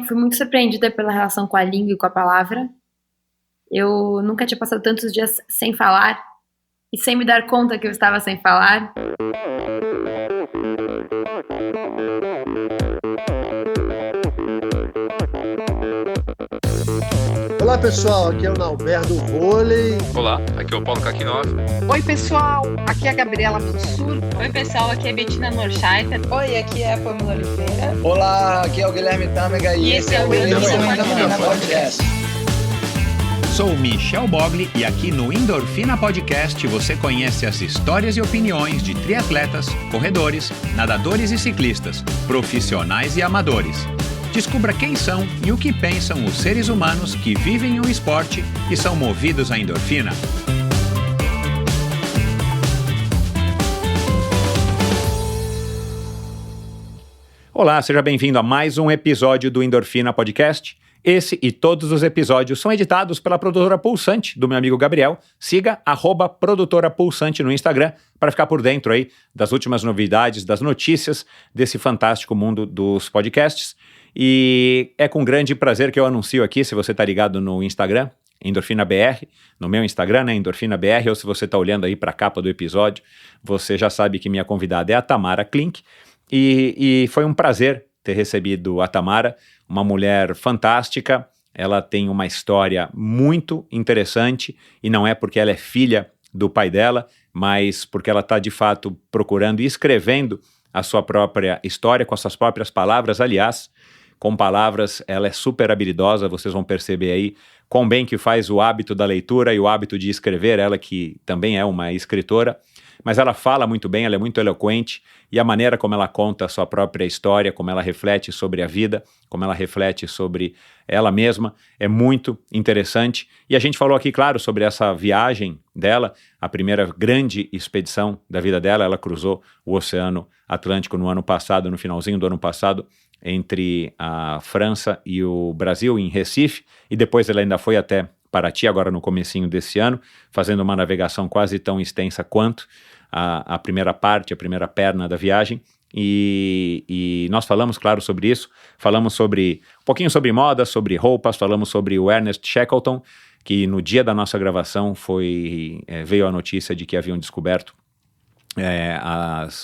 Fui muito surpreendida pela relação com a língua e com a palavra. Eu nunca tinha passado tantos dias sem falar e sem me dar conta que eu estava sem falar. Olá pessoal, aqui é o Nalberto do Vôlei. Olá, aqui é o Paulo Kakinov. Oi pessoal, aqui é a Gabriela Mansur. Oi pessoal, aqui é Bettina Norscheiter. Oi, aqui é a Pamela Oliveira. Olá, aqui é o Guilherme Tâmega e esse é o Endorfina Podcast. Sou Michel Bogli e aqui no Endorfina Podcast você conhece as histórias e opiniões de triatletas, corredores, nadadores e ciclistas, profissionais e amadores. Descubra quem são e o que pensam os seres humanos que vivem o esporte e são movidos à endorfina. Olá, seja bem-vindo a mais um episódio do Endorfina Podcast. Esse e todos os episódios são editados pela produtora Pulsante, do meu amigo Gabriel. Siga @produtora Pulsante no Instagram para ficar por dentro aí das últimas novidades, das notícias desse fantástico mundo dos podcasts. E é com grande prazer que eu anuncio aqui, se você está ligado no Instagram, EndorfinaBR, no meu Instagram, né, EndorfinaBR, ou se você está olhando aí para a capa do episódio, você já sabe que minha convidada é a Tamara Klink. E foi um prazer ter recebido a Tamara, uma mulher fantástica. Ela tem uma história muito interessante, e não é porque ela é filha do pai dela, mas porque ela está de fato procurando e escrevendo a sua própria história com as suas próprias palavras. Aliás, com palavras ela é super habilidosa, vocês vão perceber aí quão bem que faz o hábito da leitura e o hábito de escrever, ela que também é uma escritora. Mas ela fala muito bem, ela é muito eloquente, e a maneira como ela conta a sua própria história, como ela reflete sobre a vida, como ela reflete sobre ela mesma, é muito interessante. E a gente falou aqui, claro, sobre essa viagem dela, a primeira grande expedição da vida dela. Ela cruzou o Oceano Atlântico no ano passado, no finalzinho do ano passado, entre a França e o Brasil, em Recife, e depois ela ainda foi até Paraty, agora no comecinho desse ano, fazendo uma navegação quase tão extensa quanto a primeira parte, a primeira perna da viagem. E nós falamos, claro, sobre isso. Falamos sobre um pouquinho sobre moda, sobre roupas, falamos sobre o Ernest Shackleton, que no dia da nossa gravação veio a notícia de que haviam descoberto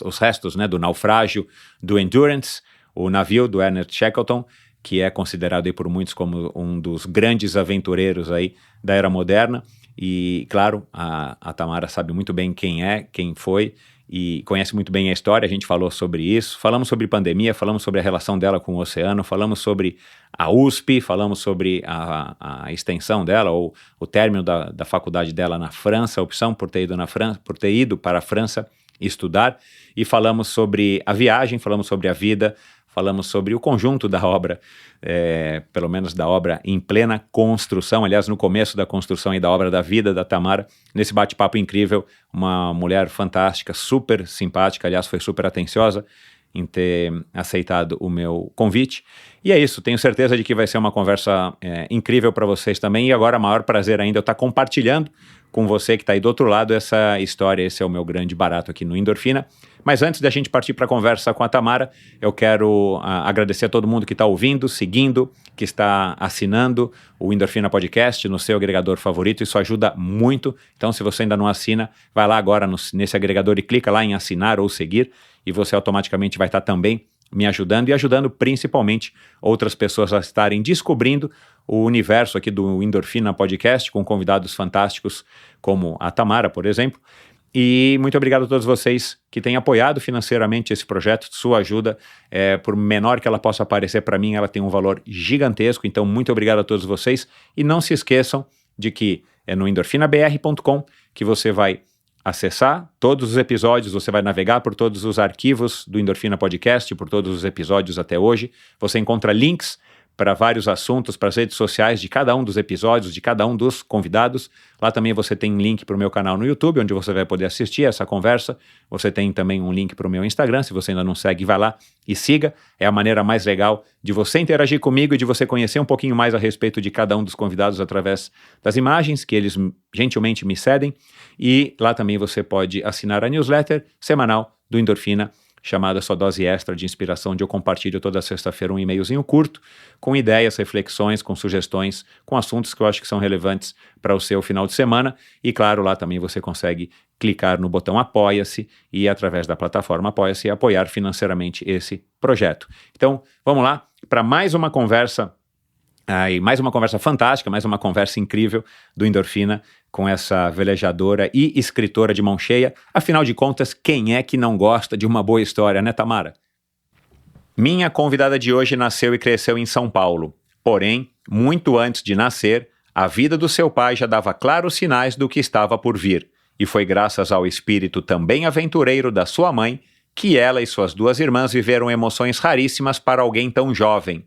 os restos, né, do naufrágio do Endurance, o navio do Ernest Shackleton, que é considerado aí por muitos como um dos grandes aventureiros aí da era moderna. E, claro, a Tamara sabe muito bem quem é, quem foi, e conhece muito bem a história. A gente falou sobre isso, falamos sobre pandemia, falamos sobre a relação dela com o oceano, falamos sobre a USP, falamos sobre a extensão dela, ou o término da faculdade dela na França, a opção por ter ido para a França estudar, e falamos sobre a viagem, falamos sobre a vida, falamos sobre o conjunto da obra, pelo menos da obra em plena construção, aliás, no começo da construção e da obra da vida da Tamara, nesse bate-papo incrível. Uma mulher fantástica, super simpática, aliás, foi super atenciosa em ter aceitado o meu convite. E é isso, tenho certeza de que vai ser uma conversa incrível para vocês também, e agora, maior prazer ainda eu estar compartilhando com você que está aí do outro lado essa história. Esse é o meu grande barato aqui no Endorfina. Mas antes da gente partir para a conversa com a Tamara, eu quero agradecer a todo mundo que está ouvindo, seguindo, que está assinando o Endorfina Podcast no seu agregador favorito. Isso ajuda muito. Então, se você ainda não assina, vai lá agora nesse agregador e clica lá em assinar ou seguir, e você automaticamente vai estar também me ajudando, e ajudando principalmente outras pessoas a estarem descobrindo o universo aqui do Endorfina Podcast, com convidados fantásticos como a Tamara, por exemplo. E muito obrigado a todos vocês que têm apoiado financeiramente esse projeto. Sua ajuda, por menor que ela possa parecer para mim, ela tem um valor gigantesco. Então, muito obrigado a todos vocês. E não se esqueçam de que é no endorfinabr.com que você vai acessar todos os episódios, você vai navegar por todos os arquivos do Endorfina Podcast, por todos os episódios até hoje. Você encontra links para vários assuntos, para as redes sociais de cada um dos episódios, de cada um dos convidados. Lá também você tem link para o meu canal no YouTube, onde você vai poder assistir essa conversa. Você tem também um link para o meu Instagram. Se você ainda não segue, vai lá e siga. É a maneira mais legal de você interagir comigo e de você conhecer um pouquinho mais a respeito de cada um dos convidados através das imagens que eles gentilmente me cedem. E lá também você pode assinar a newsletter semanal do Endorfina, chamada Sua Dose Extra de Inspiração, onde eu compartilho toda sexta-feira um e-mailzinho curto, com ideias, reflexões, com sugestões, com assuntos que eu acho que são relevantes para o seu final de semana. E claro, lá também você consegue clicar no botão Apoia-se e, através da plataforma Apoia-se, apoiar financeiramente esse projeto. Então, vamos lá para mais uma conversa, e mais uma conversa fantástica, mais uma conversa incrível do Endorfina com essa velejadora e escritora de mão cheia. Afinal de contas, quem é que não gosta de uma boa história, né, Tamara? Minha convidada de hoje nasceu e cresceu em São Paulo. Porém, muito antes de nascer, a vida do seu pai já dava claros sinais do que estava por vir. E foi graças ao espírito também aventureiro da sua mãe que ela e suas 2 irmãs viveram emoções raríssimas para alguém tão jovem.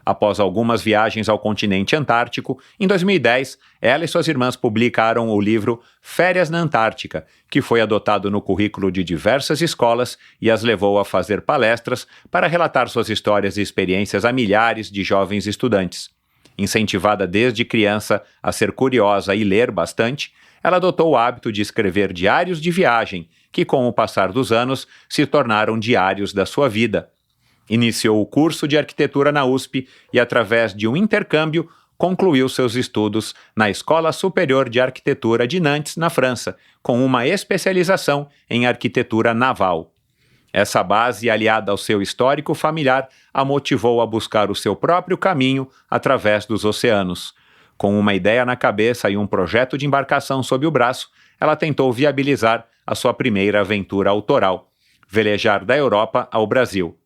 Após algumas viagens ao continente antártico, em 2010, ela e suas irmãs publicaram o livro Férias na Antártica, que foi adotado no currículo de diversas escolas e as levou a fazer palestras para relatar suas histórias e experiências a milhares de jovens estudantes. Incentivada desde criança a ser curiosa e ler bastante, ela adotou o hábito de escrever diários de viagem, que com o passar dos anos se tornaram diários da sua vida. Iniciou o curso de arquitetura na USP e, através de um intercâmbio, concluiu seus estudos na Escola Superior de Arquitetura de Nantes, na França, com uma especialização em arquitetura naval. Essa base, aliada ao seu histórico familiar, a motivou a buscar o seu próprio caminho através dos oceanos. Com uma ideia na cabeça e um projeto de embarcação sob o braço, ela tentou viabilizar a sua primeira aventura autoral, velejar da Europa ao Brasil.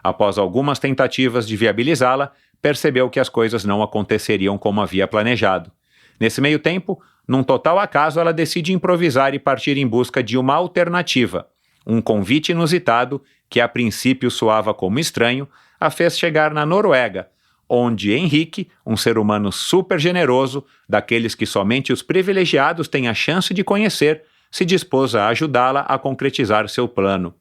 Após algumas tentativas de viabilizá-la, percebeu que as coisas não aconteceriam como havia planejado. Nesse meio tempo, num total acaso, ela decide improvisar e partir em busca de uma alternativa. Um convite inusitado, que a princípio soava como estranho, a fez chegar na Noruega, onde Henrique, um ser humano super generoso, daqueles que somente os privilegiados têm a chance de conhecer, se dispôs a ajudá-la a concretizar seu plano.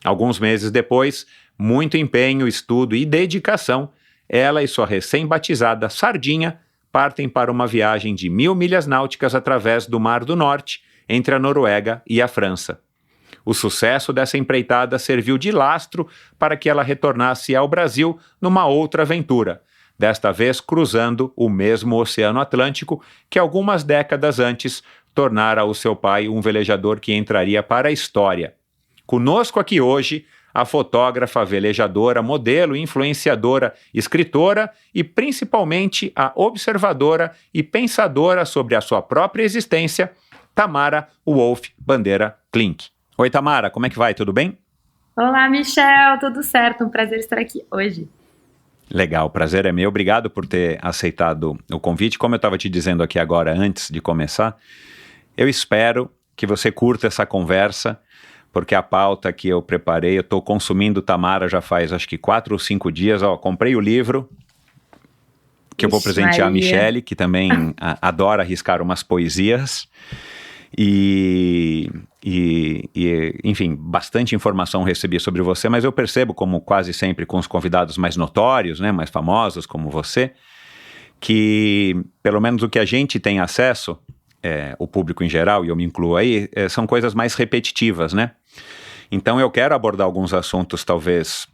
Alguns meses depois, muito empenho, estudo e dedicação, ela e sua recém-batizada Sardinha partem para uma viagem de 1000 milhas náuticas através do Mar do Norte, entre a Noruega e a França. O sucesso dessa empreitada serviu de lastro para que ela retornasse ao Brasil numa outra aventura, desta vez cruzando o mesmo Oceano Atlântico que algumas décadas antes tornara o seu pai um velejador que entraria para a história. Conosco aqui hoje, a fotógrafa, velejadora, modelo, influenciadora, escritora e principalmente a observadora e pensadora sobre a sua própria existência, Tamara Wolf Bandeira Klink. Oi, Tamara, como é que vai? Tudo bem? Olá, Michel, tudo certo? Um prazer estar aqui hoje. Legal, o prazer é meu. Obrigado por ter aceitado o convite. Como eu estava te dizendo aqui agora, antes de começar, eu espero que você curta essa conversa, porque a pauta que eu preparei, eu estou consumindo Tamara já faz acho que 4 ou 5 dias. Comprei o livro, que eu vou presentear a Michele, que também adora arriscar umas poesias. Enfim, bastante informação recebi sobre você, mas eu percebo, como quase sempre com os convidados mais notórios, né, mais famosos como você, que pelo menos o que a gente tem acesso, o público em geral, e eu me incluo aí, são coisas mais repetitivas, né? Então eu quero abordar alguns assuntos, talvez,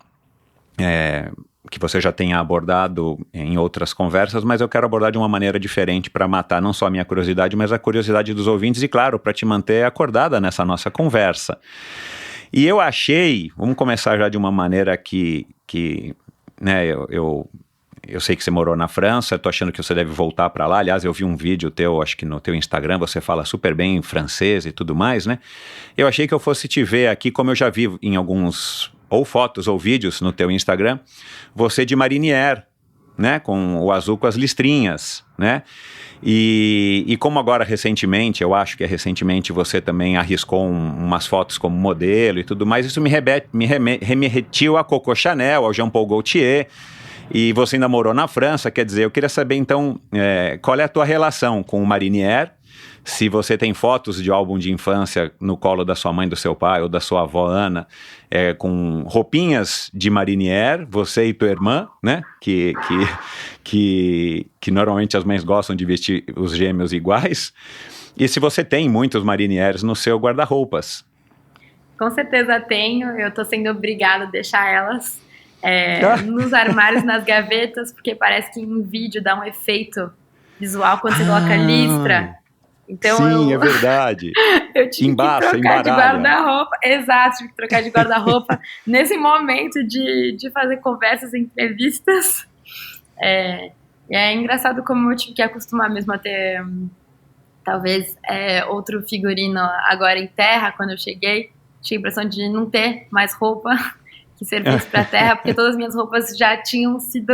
que você já tenha abordado em outras conversas, mas eu quero abordar de uma maneira diferente para matar não só a minha curiosidade, mas a curiosidade dos ouvintes e, claro, para te manter acordada nessa nossa conversa. E eu achei, vamos começar já de uma maneira que né, eu sei que você morou na França, eu tô achando que você deve voltar para lá. Aliás, eu vi um vídeo teu, acho que no teu Instagram, você fala super bem francês e tudo mais, né? Eu achei que eu fosse te ver aqui, como eu já vi em alguns, ou fotos ou vídeos no teu Instagram, você de marinière, né? Com o azul com as listrinhas, né? E como agora recentemente, eu acho que recentemente você também arriscou umas fotos como modelo e tudo mais, isso me remetiu a Coco Chanel, ao Jean Paul Gaultier. E você ainda morou na França, quer dizer, eu queria saber então, qual é a tua relação com o marinière, se você tem fotos de álbum de infância no colo da sua mãe, do seu pai ou da sua avó Ana, com roupinhas de marinière, você e tua irmã, né, que normalmente as mães gostam de vestir os gêmeos iguais, e se você tem muitos marinières no seu guarda-roupas. Com certeza tenho, eu tô sendo obrigada a deixar elas nos armários, nas gavetas, porque parece que em vídeo dá um efeito visual quando você coloca listra. Então sim, é verdade. Eu tive que trocar de guarda-roupa. Exato, tive que trocar de guarda-roupa nesse momento de fazer conversas, entrevistas. É engraçado como eu tive que acostumar mesmo a ter, talvez, outro figurino agora em terra, quando eu cheguei. Tinha a impressão de não ter mais roupa que servisse para terra, porque todas as minhas roupas já tinham sido...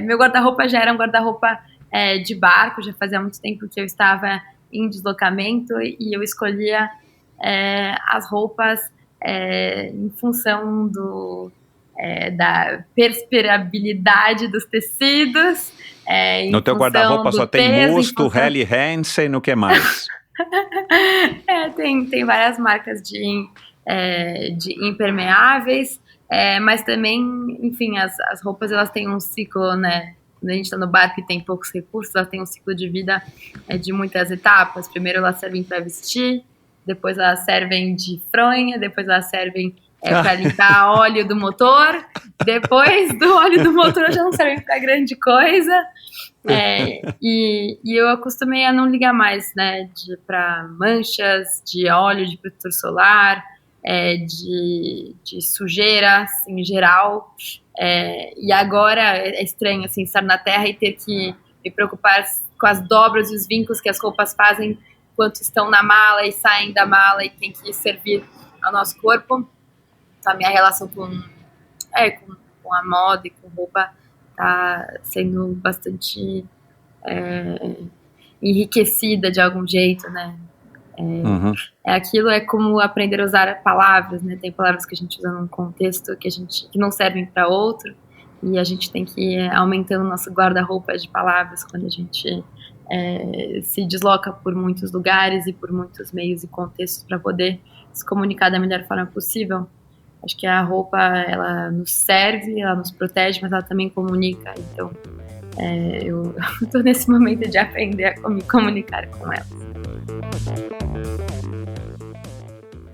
meu guarda-roupa já era um guarda-roupa de barco, já fazia muito tempo que eu estava em deslocamento e eu escolhia as roupas em função da perspirabilidade dos tecidos. No teu guarda-roupa só tem Musto, Helly Hansen, no que mais? Tem várias marcas de impermeáveis, mas também, enfim, as roupas elas têm um ciclo, né? Quando a gente está no barco e tem poucos recursos, elas têm um ciclo de vida de muitas etapas. Primeiro elas servem para vestir, depois elas servem de fronha, depois elas servem para limpar óleo do motor, depois do óleo do motor já não servem para grande coisa. E eu acostumei a não ligar mais, né, para manchas de óleo, de protetor solar, de sujeira assim, em geral. E agora é estranho assim, estar na terra e ter que me preocupar com as dobras e os vincos que as roupas fazem enquanto estão na mala e saem da mala e tem que servir ao nosso corpo. Então, a minha relação com a moda e com roupa está sendo bastante enriquecida de algum jeito, né? Aquilo é como aprender a usar palavras, né? Tem palavras que a gente usa num contexto que não servem para outro, e a gente tem que ir aumentando o nosso guarda-roupa de palavras quando a gente se desloca por muitos lugares e por muitos meios e contextos para poder se comunicar da melhor forma possível. Acho que a roupa, ela nos serve, ela nos protege, mas ela também comunica. Então, eu estou nesse momento de aprender a me comunicar com ela.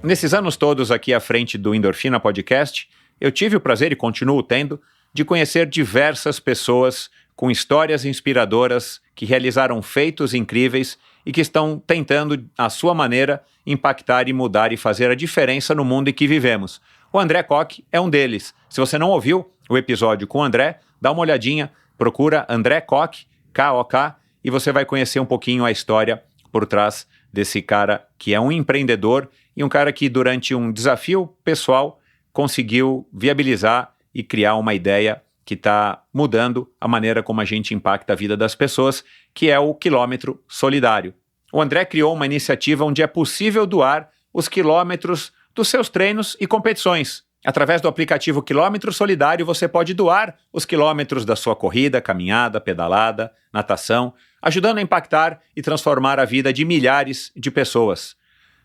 Nesses anos todos aqui à frente do Endorfina Podcast, eu tive o prazer e continuo tendo de conhecer diversas pessoas com histórias inspiradoras que realizaram feitos incríveis e que estão tentando, à sua maneira, impactar e mudar e fazer a diferença no mundo em que vivemos. O André Koch é um deles. Se você não ouviu o episódio com o André, dá uma olhadinha, procura André Koch, K-O-K, e você vai conhecer um pouquinho a história por trás desse cara que é um empreendedor e um cara que durante um desafio pessoal conseguiu viabilizar e criar uma ideia que está mudando a maneira como a gente impacta a vida das pessoas, que é o quilômetro solidário. O André criou uma iniciativa onde é possível doar os quilômetros dos seus treinos e competições. Através do aplicativo Quilômetro Solidário, você pode doar os quilômetros da sua corrida, caminhada, pedalada, natação, ajudando a impactar e transformar a vida de milhares de pessoas.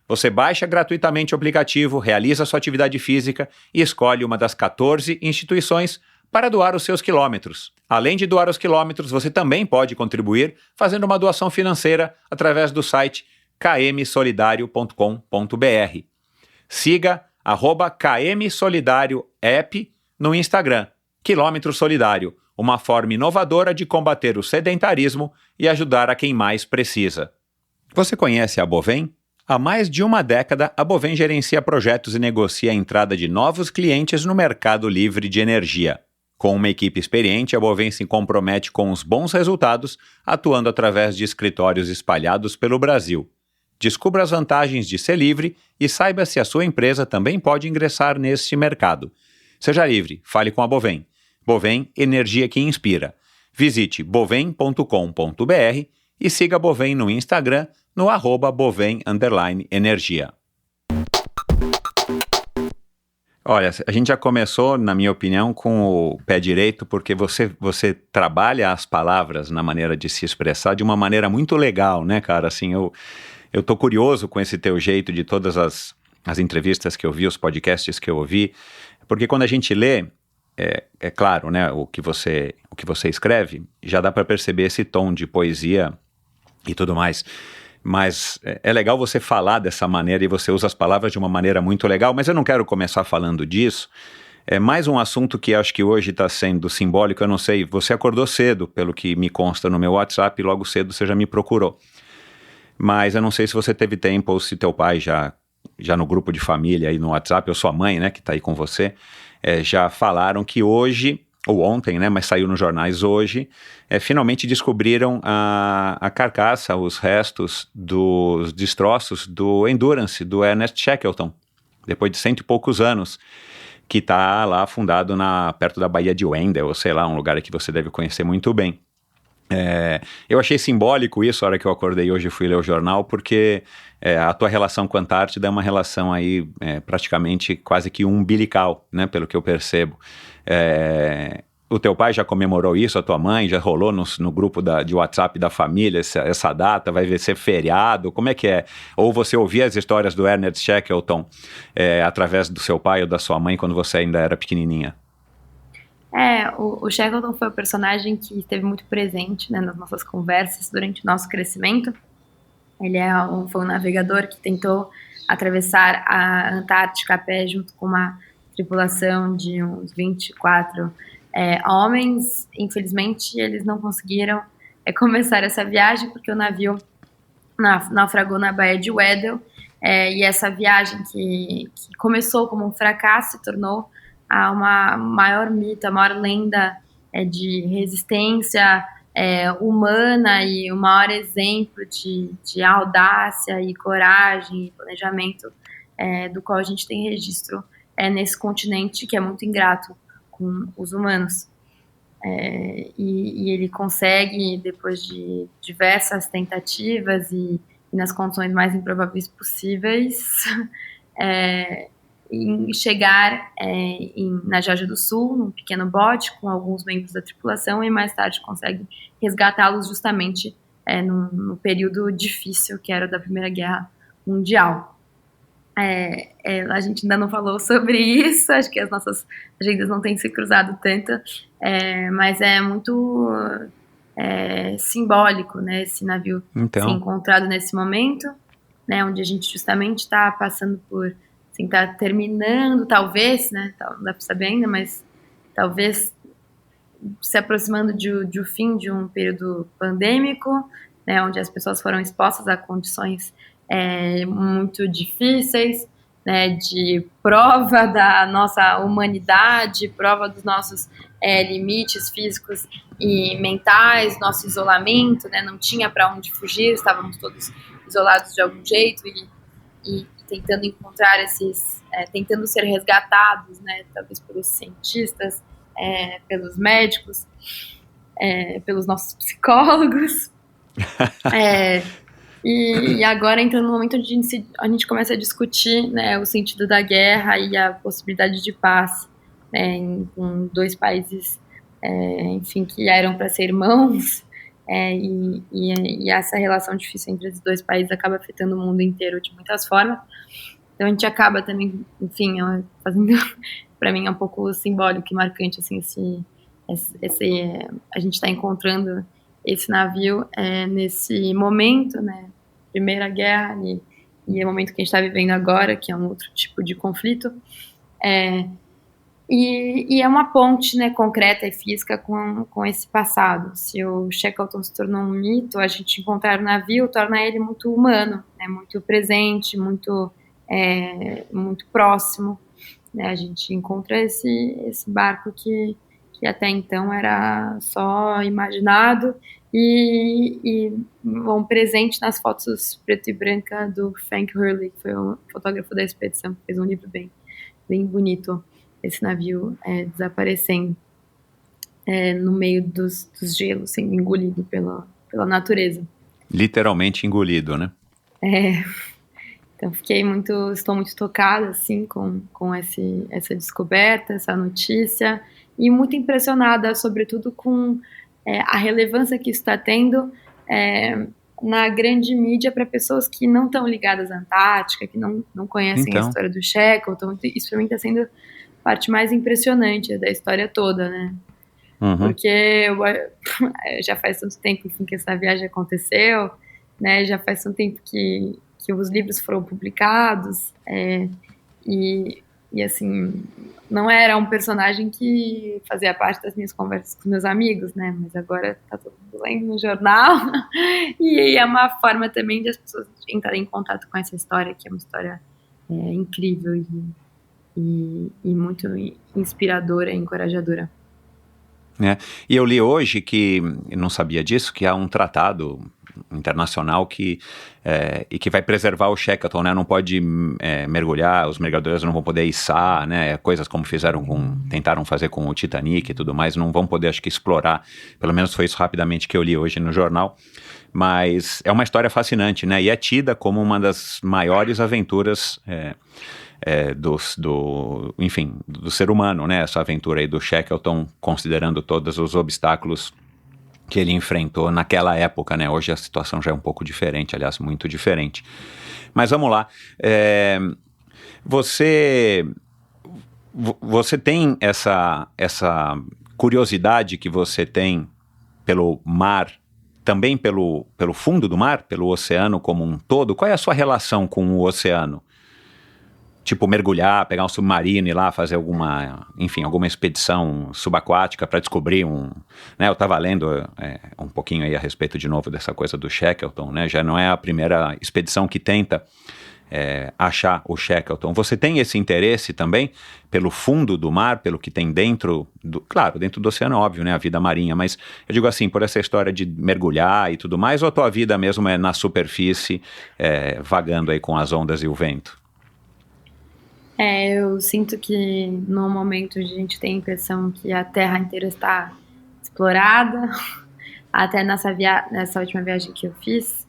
Você baixa gratuitamente o aplicativo, realiza sua atividade física e escolhe uma das 14 instituições para doar os seus quilômetros. Além de doar os quilômetros, você também pode contribuir fazendo uma doação financeira através do site kmsolidario.com.br. Siga @kmsolidárioapp no Instagram. Quilômetro Solidário, uma forma inovadora de combater o sedentarismo e ajudar a quem mais precisa. Você conhece a Bovem? Há mais de uma década, a Bovem gerencia projetos e negocia a entrada de novos clientes no mercado livre de energia. Com uma equipe experiente, a Bovem se compromete com os bons resultados, atuando através de escritórios espalhados pelo Brasil. Descubra as vantagens de ser livre e saiba se a sua empresa também pode ingressar neste mercado. Seja livre, fale com a Bovem. Bovem, energia que inspira. Visite bovem.com.br e siga a Bovem no Instagram no @bovem_energia. Olha, a gente já começou, na minha opinião, com o pé direito, porque você trabalha as palavras na maneira de se expressar de uma maneira muito legal, né, cara? Assim, eu tô curioso com esse teu jeito de todas as entrevistas que eu vi, os podcasts que eu ouvi, porque quando a gente lê, é claro, né, o que você escreve, já dá para perceber esse tom de poesia e tudo mais. mas é legal você falar dessa maneira e você usa as palavras de uma maneira muito legal, mas eu não quero começar falando disso. É mais um assunto que acho que hoje está sendo simbólico, eu não sei, você acordou cedo, pelo que me consta no meu WhatsApp, e logo cedo você já me procurou. Mas eu não sei se você teve tempo ou se teu pai já no grupo de família aí no WhatsApp, ou sua mãe, né, que está aí com você, já falaram que hoje, ou ontem, né, mas saiu nos jornais hoje, finalmente descobriram a carcaça, os restos dos destroços do Endurance, do Ernest Shackleton, depois de 100 e poucos anos, que está lá afundado perto da Baía de Wendell, ou sei lá, um lugar que você deve conhecer muito bem. Eu achei simbólico isso, a hora que eu acordei hoje e fui ler o jornal, porque a tua relação com a Antártida é uma relação aí praticamente quase que umbilical, né, pelo que eu percebo. O teu pai já comemorou isso, a tua mãe já rolou no grupo de WhatsApp da família essa data, vai ser feriado, como é que é? Ou você ouvia as histórias do Ernest Shackleton através do seu pai ou da sua mãe quando você ainda era pequenininha? O Shackleton foi o personagem que esteve muito presente, né, nas nossas conversas durante o nosso crescimento. Ele foi um navegador que tentou atravessar a Antártica a pé junto com uma tripulação de uns 24 homens. Infelizmente, eles não conseguiram começar essa viagem porque o navio naufragou na Baía de Weddell, e essa viagem que começou como um fracasso se tornou uma maior mito, a maior lenda de resistência humana e o maior exemplo de audácia e coragem e planejamento do qual a gente tem registro nesse continente que é muito ingrato com os humanos. E ele consegue, depois de diversas tentativas e nas condições mais improváveis possíveis, em chegar na Geórgia do Sul, num pequeno bote com alguns membros da tripulação, e mais tarde consegue resgatá-los justamente no período difícil que era da Primeira Guerra Mundial. A gente ainda não falou sobre isso, acho que as nossas agendas não têm se cruzado tanto, mas é muito simbólico, né, esse navio ser encontrado nesse momento, né, onde a gente justamente está passando por, assim, tá terminando, talvez, né, não dá para saber ainda, mas talvez se aproximando de um fim de um período pandêmico, né, onde as pessoas foram expostas a condições muito difíceis, né, de prova da nossa humanidade, prova dos nossos limites físicos e mentais, nosso isolamento, né, não tinha para onde fugir, estávamos todos isolados de algum jeito e tentando encontrar tentando ser resgatados, né, talvez pelos cientistas, pelos médicos, pelos nossos psicólogos. E agora entrando no momento onde a gente começa a discutir, né, o sentido da guerra e a possibilidade de paz, né, com dois países, enfim, que eram para ser irmãos, e essa relação difícil entre os dois países acaba afetando o mundo inteiro de muitas formas. Então a gente acaba também, enfim, fazendo, para mim é um pouco simbólico e marcante, assim, a gente está encontrando esse navio nesse momento, né, Primeira Guerra, e é o momento que a gente está vivendo agora, que é um outro tipo de conflito, e é uma ponte, né, concreta e física com esse passado. Se o Shackleton se tornou um mito, a gente encontrar o navio torna ele muito humano, né, muito presente, muito próximo, né, a gente encontra esse barco que até então era só imaginado e um presente nas fotos preto e branca do Frank Hurley, que foi um fotógrafo da expedição, que fez um livro bem, bem bonito, esse navio desaparecendo no meio dos gelos, sendo engolido pela natureza. Literalmente engolido, né? Então estou muito tocada, assim, com essa descoberta, essa notícia, e muito impressionada, sobretudo, com a relevância que isso está tendo na grande mídia para pessoas que não estão ligadas à Antártica, que não conhecem a história do Shackleton. Isso para mim está sendo a parte mais impressionante da história toda, né? Uhum. Porque já faz tanto tempo, enfim, que essa viagem aconteceu, né? Já faz um tempo que os livros foram publicados, e assim, não era um personagem que fazia parte das minhas conversas com meus amigos, né? Mas agora tá todo mundo lendo no jornal, e é uma forma também de as pessoas entrarem em contato com essa história, que é uma história incrível e muito inspiradora e encorajadora. E eu li hoje que, eu não sabia disso, que há um tratado internacional que vai preservar o Shackleton, né? Não pode mergulhar, os mergulhadores não vão poder içar, né? Coisas como tentaram fazer com o Titanic e tudo mais, não vão poder, acho que, explorar. Pelo menos foi isso rapidamente que eu li hoje no jornal. Mas é uma história fascinante, né? E é tida como uma das maiores aventuras do ser humano, né? Essa aventura aí do Shackleton, considerando todos os obstáculos que ele enfrentou naquela época, né? Hoje a situação já é um pouco diferente, aliás, muito diferente. Mas vamos lá. Você tem essa curiosidade que você tem pelo mar, também pelo fundo do mar, pelo oceano como um todo? Qual é a sua relação com o oceano? Tipo, mergulhar, pegar um submarino e ir lá fazer alguma expedição subaquática para descobrir né, eu estava lendo um pouquinho aí a respeito de novo dessa coisa do Shackleton, né? Já não é a primeira expedição que tenta achar o Shackleton. Você tem esse interesse também pelo fundo do mar, pelo que tem dentro do oceano, óbvio, né? A vida marinha, mas eu digo assim, por essa história de mergulhar e tudo mais, ou a tua vida mesmo é na superfície, vagando aí com as ondas e o vento? Eu sinto que no momento a gente tem a impressão que a Terra inteira está explorada. Até nessa última viagem que eu fiz,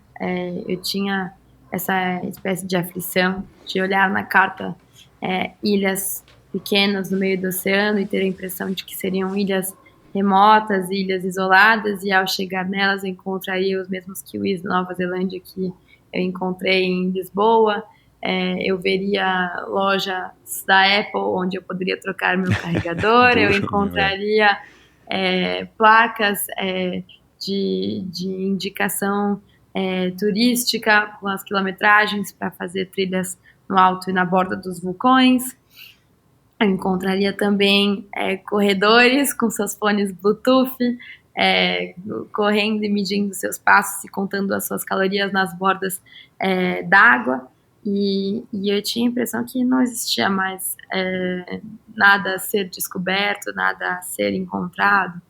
eu tinha essa espécie de aflição de olhar na carta ilhas pequenas no meio do oceano e ter a impressão de que seriam ilhas remotas, ilhas isoladas, e ao chegar nelas eu encontraria os mesmos kiwis da Nova Zelândia que eu encontrei em Lisboa. Eu veria lojas da Apple onde eu poderia trocar meu carregador, eu encontraria placas de indicação turística com as quilometragens para fazer trilhas no alto e na borda dos vulcões. Eu encontraria também corredores com seus fones Bluetooth, correndo e medindo seus passos e contando as suas calorias nas bordas d'água. E eu tinha a impressão que não existia mais nada a ser descoberto, nada a ser encontrado.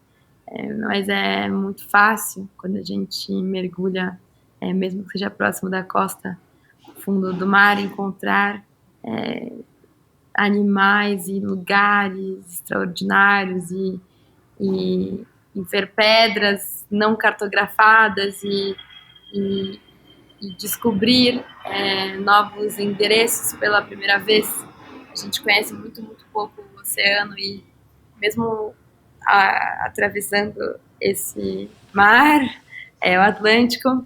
Mas é muito fácil quando a gente mergulha, mesmo que seja próximo da costa, fundo do mar, encontrar animais e lugares extraordinários e ver pedras não cartografadas e descobrir novos endereços pela primeira vez. A gente conhece muito, muito pouco o oceano e mesmo atravessando esse mar, o Atlântico,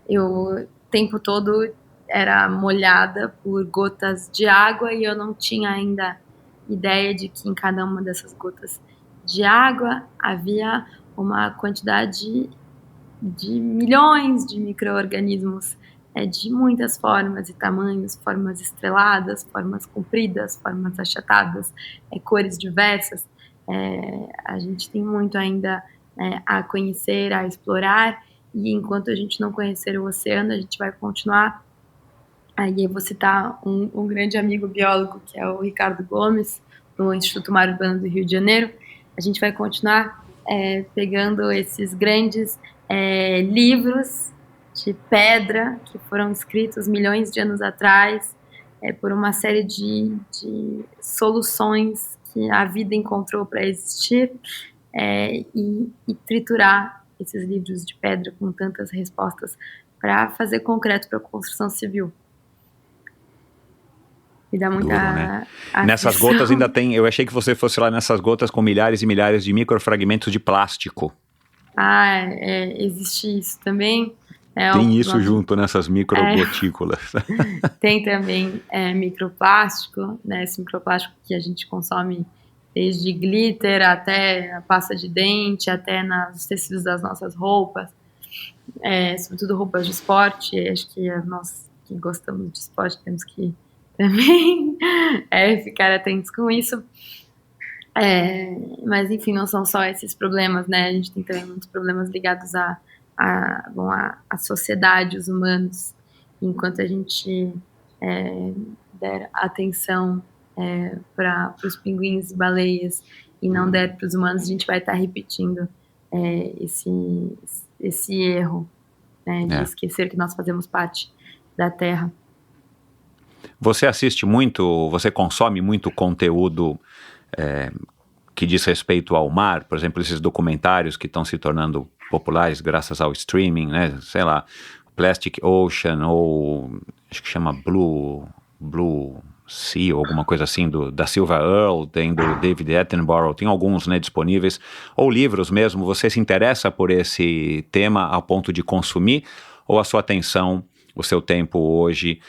eu o tempo todo era molhada por gotas de água e eu não tinha ainda ideia de que em cada uma dessas gotas de água havia uma quantidade de milhões de micro-organismos de muitas formas e tamanhos, formas estreladas, formas compridas, formas achatadas, cores diversas. A gente tem muito ainda a conhecer, a explorar, e enquanto a gente não conhecer o oceano, a gente vai continuar. Aí eu vou citar um grande amigo biólogo, que é o Ricardo Gomes, do Instituto Mar Urbano do Rio de Janeiro. A gente vai continuar pegando esses grandes livros de pedra que foram escritos milhões de anos atrás por uma série de soluções que a vida encontrou para existir, e triturar esses livros de pedra com tantas respostas para fazer concreto para a construção civil. E dá muita né? Nessas gotas ainda tem, eu achei que você fosse lá nessas gotas com milhares e milhares de microfragmentos de plástico. Existe isso também. Tem isso junto nessas microgotículas. Tem também microplástico, né? Esse microplástico que a gente consome desde glitter até a pasta de dente, até nos tecidos das nossas roupas. sobretudo roupas de esporte. Acho que nós que gostamos de esporte temos que também ficar atentos com isso. Mas, enfim, não são só esses problemas, né? A gente tem também muitos problemas ligados à sociedade, os humanos. Enquanto a gente der atenção para os pinguins e baleias e não der para os humanos, a gente vai estar repetindo esse erro, né, de esquecer que nós fazemos parte da Terra. Você assiste muito, você consome muito conteúdo que diz respeito ao mar, por exemplo, esses documentários que estão se tornando populares graças ao streaming, né? Sei lá, Plastic Ocean, ou acho que chama Blue Sea, ou alguma coisa assim, da Sylvia Earle, tem do David Attenborough, tem alguns, né, disponíveis, ou livros mesmo. Você se interessa por esse tema ao ponto de consumir, ou a sua atenção, o seu tempo hoje,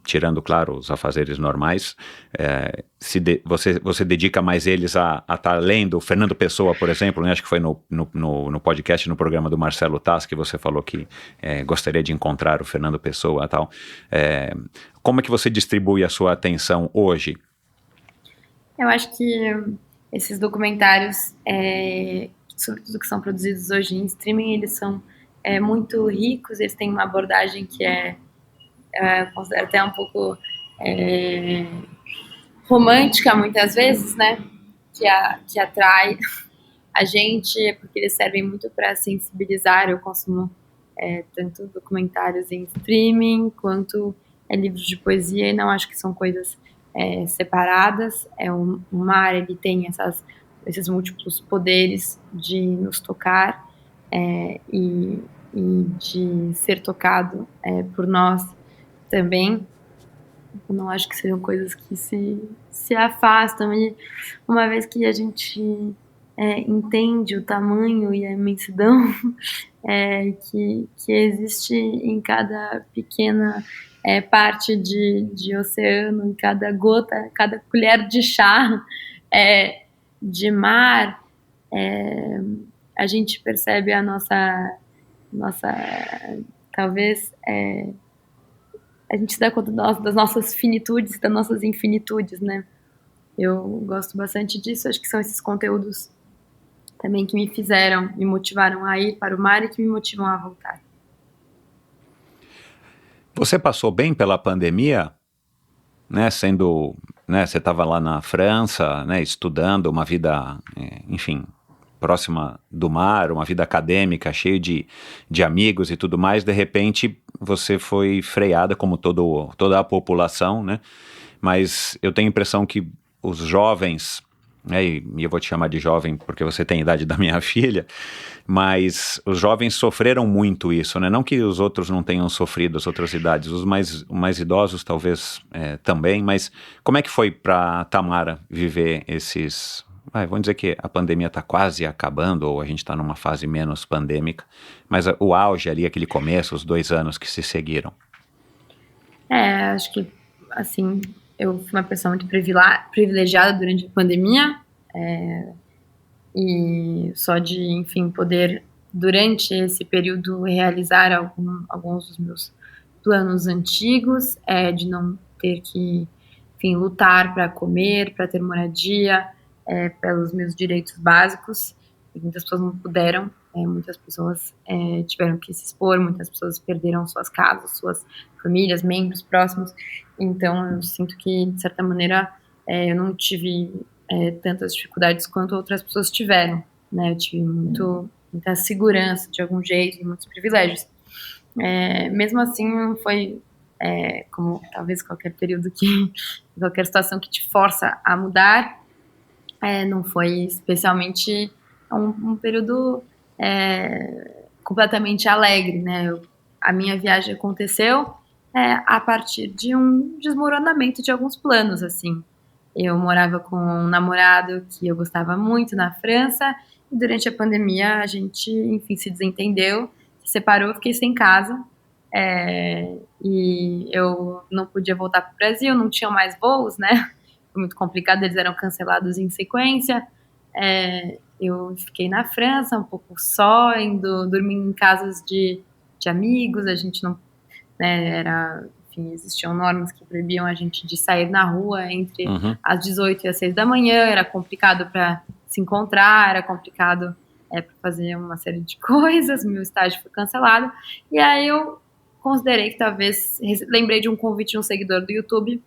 tirando, claro, os afazeres normais, você dedica mais eles a estar lendo o Fernando Pessoa, por exemplo, né? Acho que foi no podcast, no programa do Marcelo Taz, que você falou que gostaria de encontrar o Fernando Pessoa e tal. Como é que você distribui a sua atenção hoje? Eu acho que esses documentários, sobretudo que são produzidos hoje em streaming, eles são muito ricos, eles têm uma abordagem que eu considero até um pouco romântica muitas vezes, né, que atrai a gente, porque eles servem muito para sensibilizar. Eu consumo tanto documentários em streaming quanto livros de poesia, e não acho que são coisas separadas. O mar, ele tem esses múltiplos poderes de nos tocar e de ser tocado por nós também. Eu não acho que sejam coisas que se afastam, e uma vez que a gente entende o tamanho e a imensidão que existe em cada pequena parte de oceano, em cada gota, cada colher de chá de mar, a gente percebe a nossa talvez a gente se dá conta das nossas finitudes e das nossas infinitudes, né? Eu gosto bastante disso. Acho que são esses conteúdos também que me motivaram a ir para o mar e que me motivam a voltar. Você passou bem pela pandemia, né? Sendo, né? Você estava lá na França, né? Estudando, uma vida, enfim, próxima do mar, uma vida acadêmica, cheio de amigos e tudo mais. De repente, você foi freada, como toda a população, né? Mas eu tenho a impressão que os jovens, né, e eu vou te chamar de jovem porque você tem a idade da minha filha, mas os jovens sofreram muito isso, né? Não que os outros não tenham sofrido, as outras idades, os mais idosos talvez também, mas como é que foi para Tamara viver esses... vamos dizer que a pandemia está quase acabando, ou a gente está numa fase menos pandêmica, mas o auge ali, aquele começo, os 2 anos que se seguiram. Acho que, assim, eu fui uma pessoa muito privilegiada durante a pandemia, e só de, enfim, poder, durante esse período, realizar alguns dos meus planos antigos, de não ter que, enfim, lutar para comer, para ter moradia, pelos meus direitos básicos. E muitas pessoas não puderam, muitas pessoas tiveram que se expor, muitas pessoas perderam suas casas, suas famílias, membros próximos. Então eu sinto que, de certa maneira, eu não tive tantas dificuldades quanto outras pessoas tiveram, né? Eu tive muita segurança de algum jeito, muitos privilégios. Mesmo assim, não foi como talvez qualquer período qualquer situação que te força a mudar. Não foi especialmente um período completamente alegre, né? A minha viagem aconteceu a partir de um desmoronamento de alguns planos, assim. Eu morava com um namorado que eu gostava muito na França, e durante a pandemia a gente, enfim, se desentendeu, se separou, fiquei sem casa, e eu não podia voltar para o Brasil, não tinha mais voos, né? Foi muito complicado, eles eram cancelados em sequência, eu fiquei na França um pouco só, dormindo em casas de amigos, a gente não, né, enfim, existiam normas que proibiam a gente de sair na rua entre as 18 e as 6 da manhã, era complicado para se encontrar, era complicado para fazer uma série de coisas, meu estágio foi cancelado, e aí eu considerei que talvez, lembrei de um convite de um seguidor do YouTube,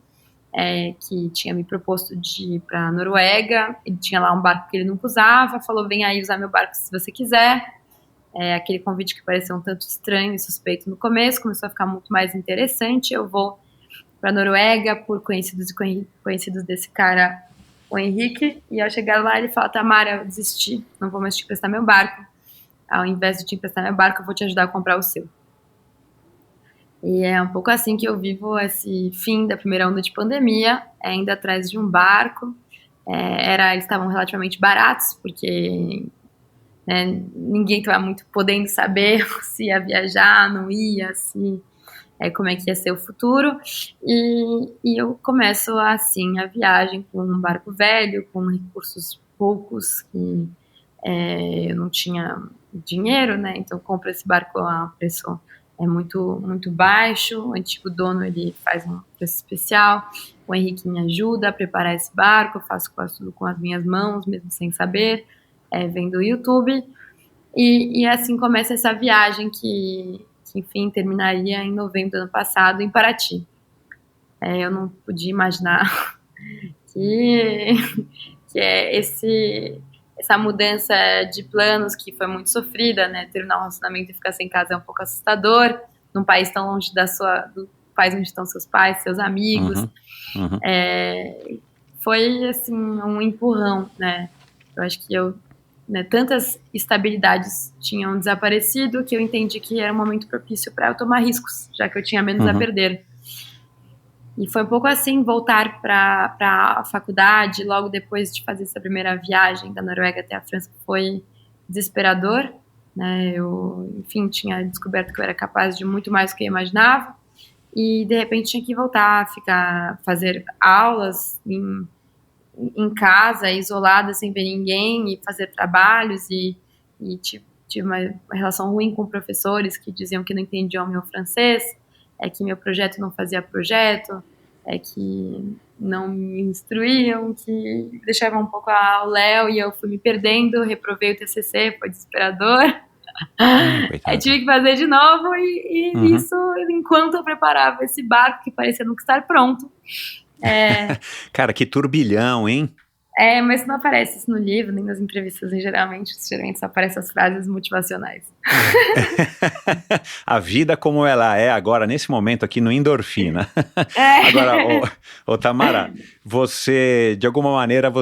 que tinha me proposto de ir para a Noruega, ele tinha lá um barco que ele nunca usava, falou, vem aí usar meu barco se você quiser, aquele convite que pareceu um tanto estranho e suspeito no começo, começou a ficar muito mais interessante, eu vou para a Noruega por conhecidos e conhecidos desse cara, o Henrique, e ao chegar lá ele fala, Tamara, eu desisti, não vou mais te emprestar meu barco, ao invés de te emprestar meu barco, eu vou te ajudar a comprar o seu. E é um pouco assim que eu vivo esse fim da primeira onda de pandemia, ainda atrás de um barco. Eles estavam relativamente baratos, porque ninguém estava muito podendo saber se ia viajar, não ia, como é que ia ser o futuro. E eu começo assim a viagem com um barco velho, com recursos poucos, que eu não tinha dinheiro, né? Então eu compro esse barco a um preço muito, muito baixo, o antigo dono ele faz um preço especial, o Henrique me ajuda a preparar esse barco, eu faço quase tudo com as minhas mãos, mesmo sem saber, vendo o YouTube, e assim começa essa viagem que enfim, terminaria em novembro do ano passado, em Paraty. Eu não podia imaginar que essa mudança de planos que foi muito sofrida, né? Terminar um relacionamento e ficar sem casa é um pouco assustador, num país tão longe do país onde estão seus pais, seus amigos. Foi, assim, um empurrão, né? Eu acho que tantas estabilidades tinham desaparecido que eu entendi que era um momento propício para eu tomar riscos, já que eu tinha menos a perder. E foi um pouco assim, voltar para a faculdade, logo depois de fazer essa primeira viagem da Noruega até a França, foi desesperador, né? Eu, enfim, tinha descoberto que eu era capaz de muito mais do que eu imaginava, e de repente tinha que voltar, fazer aulas em casa, isolada, sem ver ninguém, e fazer trabalhos, e tive uma relação ruim com professores que diziam que não entendiam o meu francês, que meu projeto não fazia projeto, que não me instruíam, que deixavam um pouco ao léu, e eu fui me perdendo, reprovei o TCC, foi desesperador. Aí tive que fazer de novo, e isso enquanto eu preparava esse barco que parecia nunca estar pronto. Cara, que turbilhão, hein? Mas não aparece isso no livro, nem nas entrevistas, geralmente só aparecem as frases motivacionais. A vida como ela é agora, nesse momento aqui no Endorfina. Agora, Tamara, você, de alguma maneira,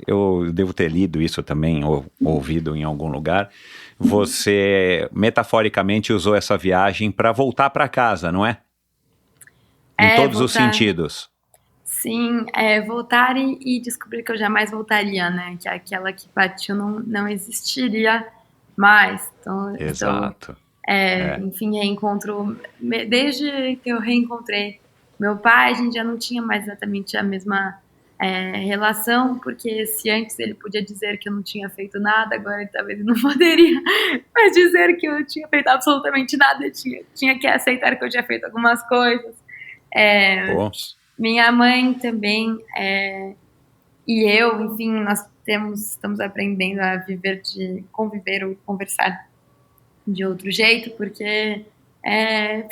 eu devo ter lido isso também, ou ouvido em algum lugar, você metaforicamente usou essa viagem para voltar para casa, não é? Em todos os sentidos. Sim, voltar e descobrir que eu jamais voltaria, né? Que aquela que partiu não existiria mais. Exato. Enfim, reencontro. Desde que eu reencontrei meu pai, a gente já não tinha mais exatamente a mesma relação, porque se antes ele podia dizer que eu não tinha feito nada, agora talvez ele não poderia mais dizer que eu tinha feito absolutamente nada. Eu tinha que aceitar que eu tinha feito algumas coisas. Minha mãe também, e eu, enfim, nós estamos aprendendo a conviver ou conversar de outro jeito, porque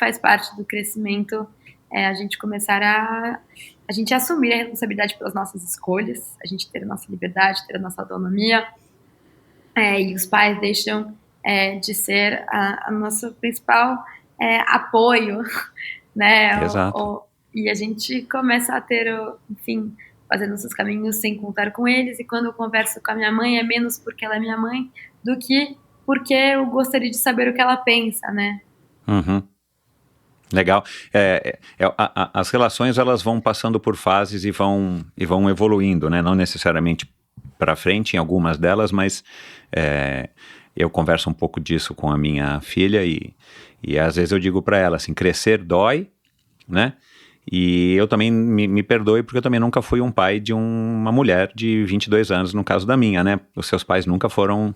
faz parte do crescimento a gente começar a gente assumir a responsabilidade pelas nossas escolhas, a gente ter a nossa liberdade, ter a nossa autonomia, e os pais deixam de ser a nosso principal apoio, né? Exato. E a gente começa a ter, enfim, fazendo nossos caminhos sem contar com eles, e quando eu converso com a minha mãe é menos porque ela é minha mãe do que porque eu gostaria de saber o que ela pensa, né? Legal. As relações, elas vão passando por fases e vão evoluindo, né? Não necessariamente para frente em algumas delas, mas eu converso um pouco disso com a minha filha e às vezes eu digo para ela assim, crescer dói, né? E eu também me perdoe porque eu também nunca fui um pai de uma mulher de 22 anos, no caso da minha, né? Os seus pais nunca foram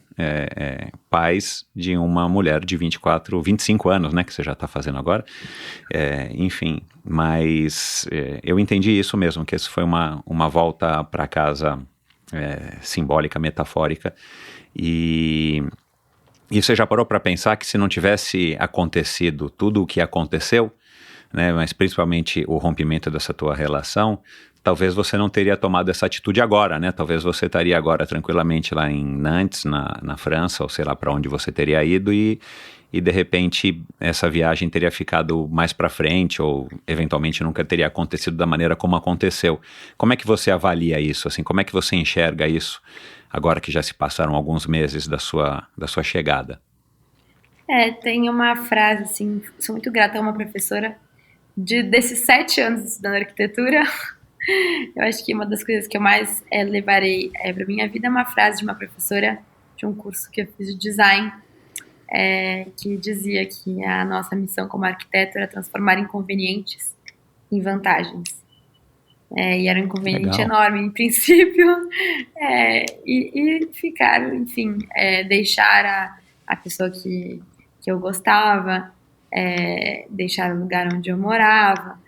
pais de uma mulher de 24, 25 anos, né? Que você já está fazendo agora. Enfim, mas eu entendi isso mesmo, que isso foi uma volta para casa simbólica, metafórica. E você já parou para pensar que se não tivesse acontecido tudo o que aconteceu, né, mas principalmente o rompimento dessa tua relação, talvez você não teria tomado essa atitude agora, né? Talvez você estaria agora tranquilamente lá em Nantes, na França, ou sei lá para onde você teria ido e de repente essa viagem teria ficado mais para frente ou eventualmente nunca teria acontecido da maneira como aconteceu. Como é que você avalia isso? Assim, como é que você enxerga isso agora que já se passaram alguns meses da sua chegada? Tem uma frase, assim, sou muito grata a uma professora desses 7 anos estudando arquitetura. Eu acho que uma das coisas que eu mais levarei para minha vida é uma frase de uma professora de um curso que eu fiz de design, que dizia que a nossa missão como arquiteto era transformar inconvenientes em vantagens. E era um inconveniente enorme, em princípio, e ficar, enfim, deixar a pessoa que eu gostava, deixar o lugar onde eu morava,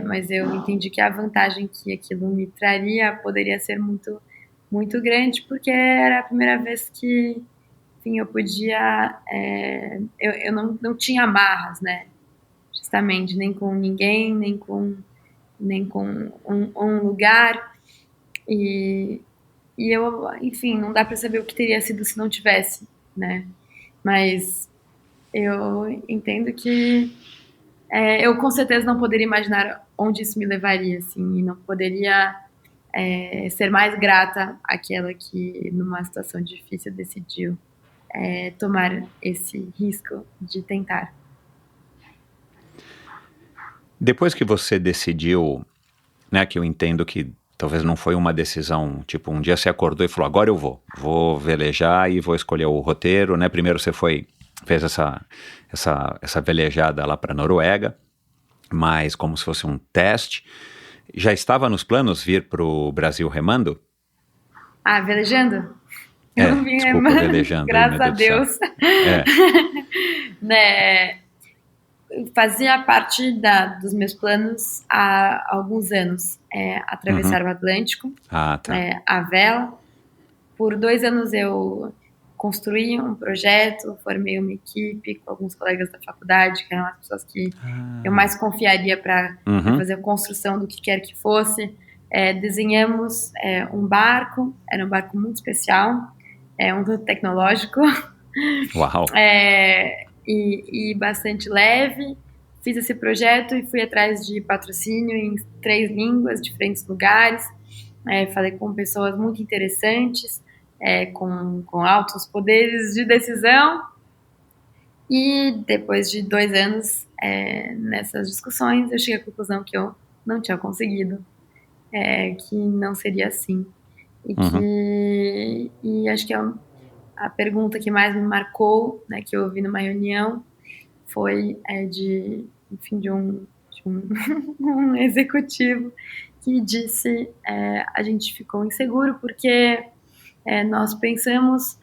mas eu entendi que a vantagem que aquilo me traria poderia ser muito, muito grande, porque era a primeira vez que, enfim, eu podia, eu não tinha amarras, né, justamente, nem com ninguém, nem com um lugar, e eu, enfim, não dá para saber o que teria sido se não tivesse, né, mas eu entendo que eu com certeza não poderia imaginar onde isso me levaria, assim, e não poderia ser mais grata àquela que, numa situação difícil, decidiu tomar esse risco de tentar. Depois que você decidiu, né, que eu entendo que talvez não foi uma decisão, tipo, um dia você acordou e falou, agora eu vou velejar e vou escolher o roteiro, né, primeiro você fez essa velejada lá para a Noruega, mas como se fosse um teste. Já estava nos planos vir para o Brasil remando? Velejando? Eu vim desculpa, remando, velejando. graças a Deus. Né, fazia parte dos meus planos há alguns anos, atravessar o Atlântico, a vela. Por 2 anos eu construí um projeto, formei uma equipe com alguns colegas da faculdade, que eram as pessoas que eu mais confiaria para fazer a construção do que quer que fosse. Desenhamos um barco, era um barco muito especial, um tanto tecnológico. Uau! E bastante leve. Fiz esse projeto e fui atrás de patrocínio em 3 línguas, diferentes lugares. Falei com pessoas muito interessantes, com altos poderes de decisão. E depois de 2 anos nessas discussões, eu cheguei à conclusão que eu não tinha conseguido, que não seria assim. E acho que a pergunta que mais me marcou, né, que eu ouvi numa reunião, foi de um executivo que disse, a gente ficou inseguro porque nós pensamos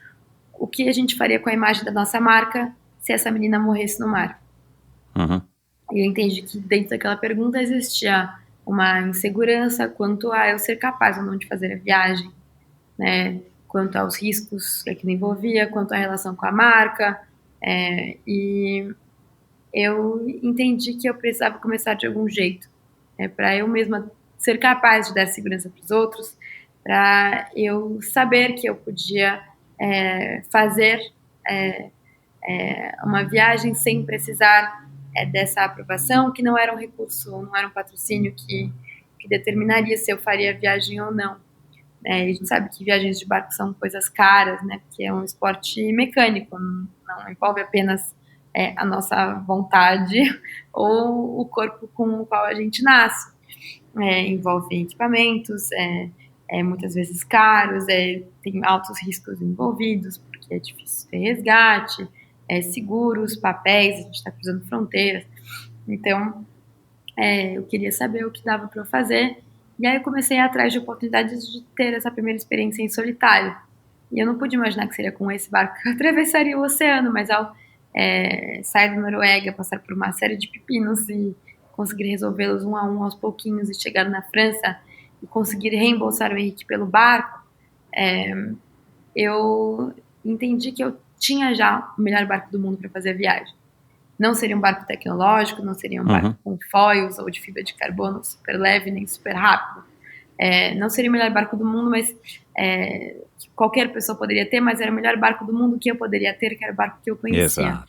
o que a gente faria com a imagem da nossa marca se essa menina morresse no mar. E eu entendi que dentro daquela pergunta existia uma insegurança quanto a eu ser capaz ou não de fazer a viagem, né, quanto aos riscos que aquilo envolvia, quanto à relação com a marca, e eu entendi que eu precisava começar de algum jeito, para eu mesma ser capaz de dar segurança para os outros, para eu saber que eu podia fazer uma viagem sem precisar dessa aprovação, que não era um recurso, não era um patrocínio que determinaria se eu faria a viagem ou não. A gente sabe que viagens de barco são coisas caras, né, porque é um esporte mecânico, não envolve apenas a nossa vontade ou o corpo com o qual a gente nasce. Envolve equipamentos, muitas vezes caros, tem altos riscos envolvidos, porque é difícil ter resgate, seguros, papéis, a gente está cruzando fronteiras. Então, Eu queria saber o que dava para eu fazer. E aí eu comecei a ir atrás de oportunidades de ter essa primeira experiência em solitário. E eu não pude imaginar que seria com esse barco que eu atravessaria o oceano, mas ao sair da Noruega, passar por uma série de pepinos e conseguir resolvê-los um a um aos pouquinhos e chegar na França e conseguir reembolsar o Henrique pelo barco, eu entendi que eu tinha já o melhor barco do mundo para fazer a viagem. Não seria um barco tecnológico, não seria um barco com foils ou de fibra de carbono super leve nem super rápido. Não seria o melhor barco do mundo, mas que qualquer pessoa poderia ter, mas era o melhor barco do mundo que eu poderia ter, que era o barco que eu conhecia.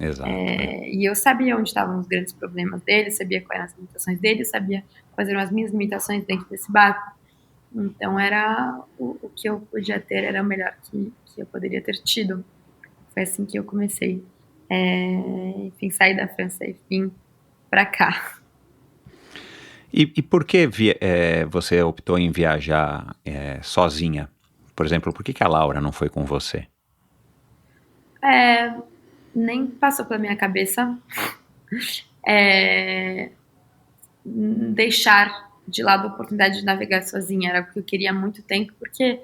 Exato. E eu sabia onde estavam os grandes problemas dele, sabia quais eram as limitações dele, sabia quais eram as minhas limitações dentro desse barco. Então era o que eu podia ter, era o melhor que eu poderia ter tido. Foi assim que eu comecei. Enfim, saí da França e vim pra cá. E por que você optou em viajar sozinha? Por exemplo, por que a Laura não foi com você? Nem passou pela minha cabeça deixar de lado a oportunidade de navegar sozinha. Era o que eu queria há muito tempo, porque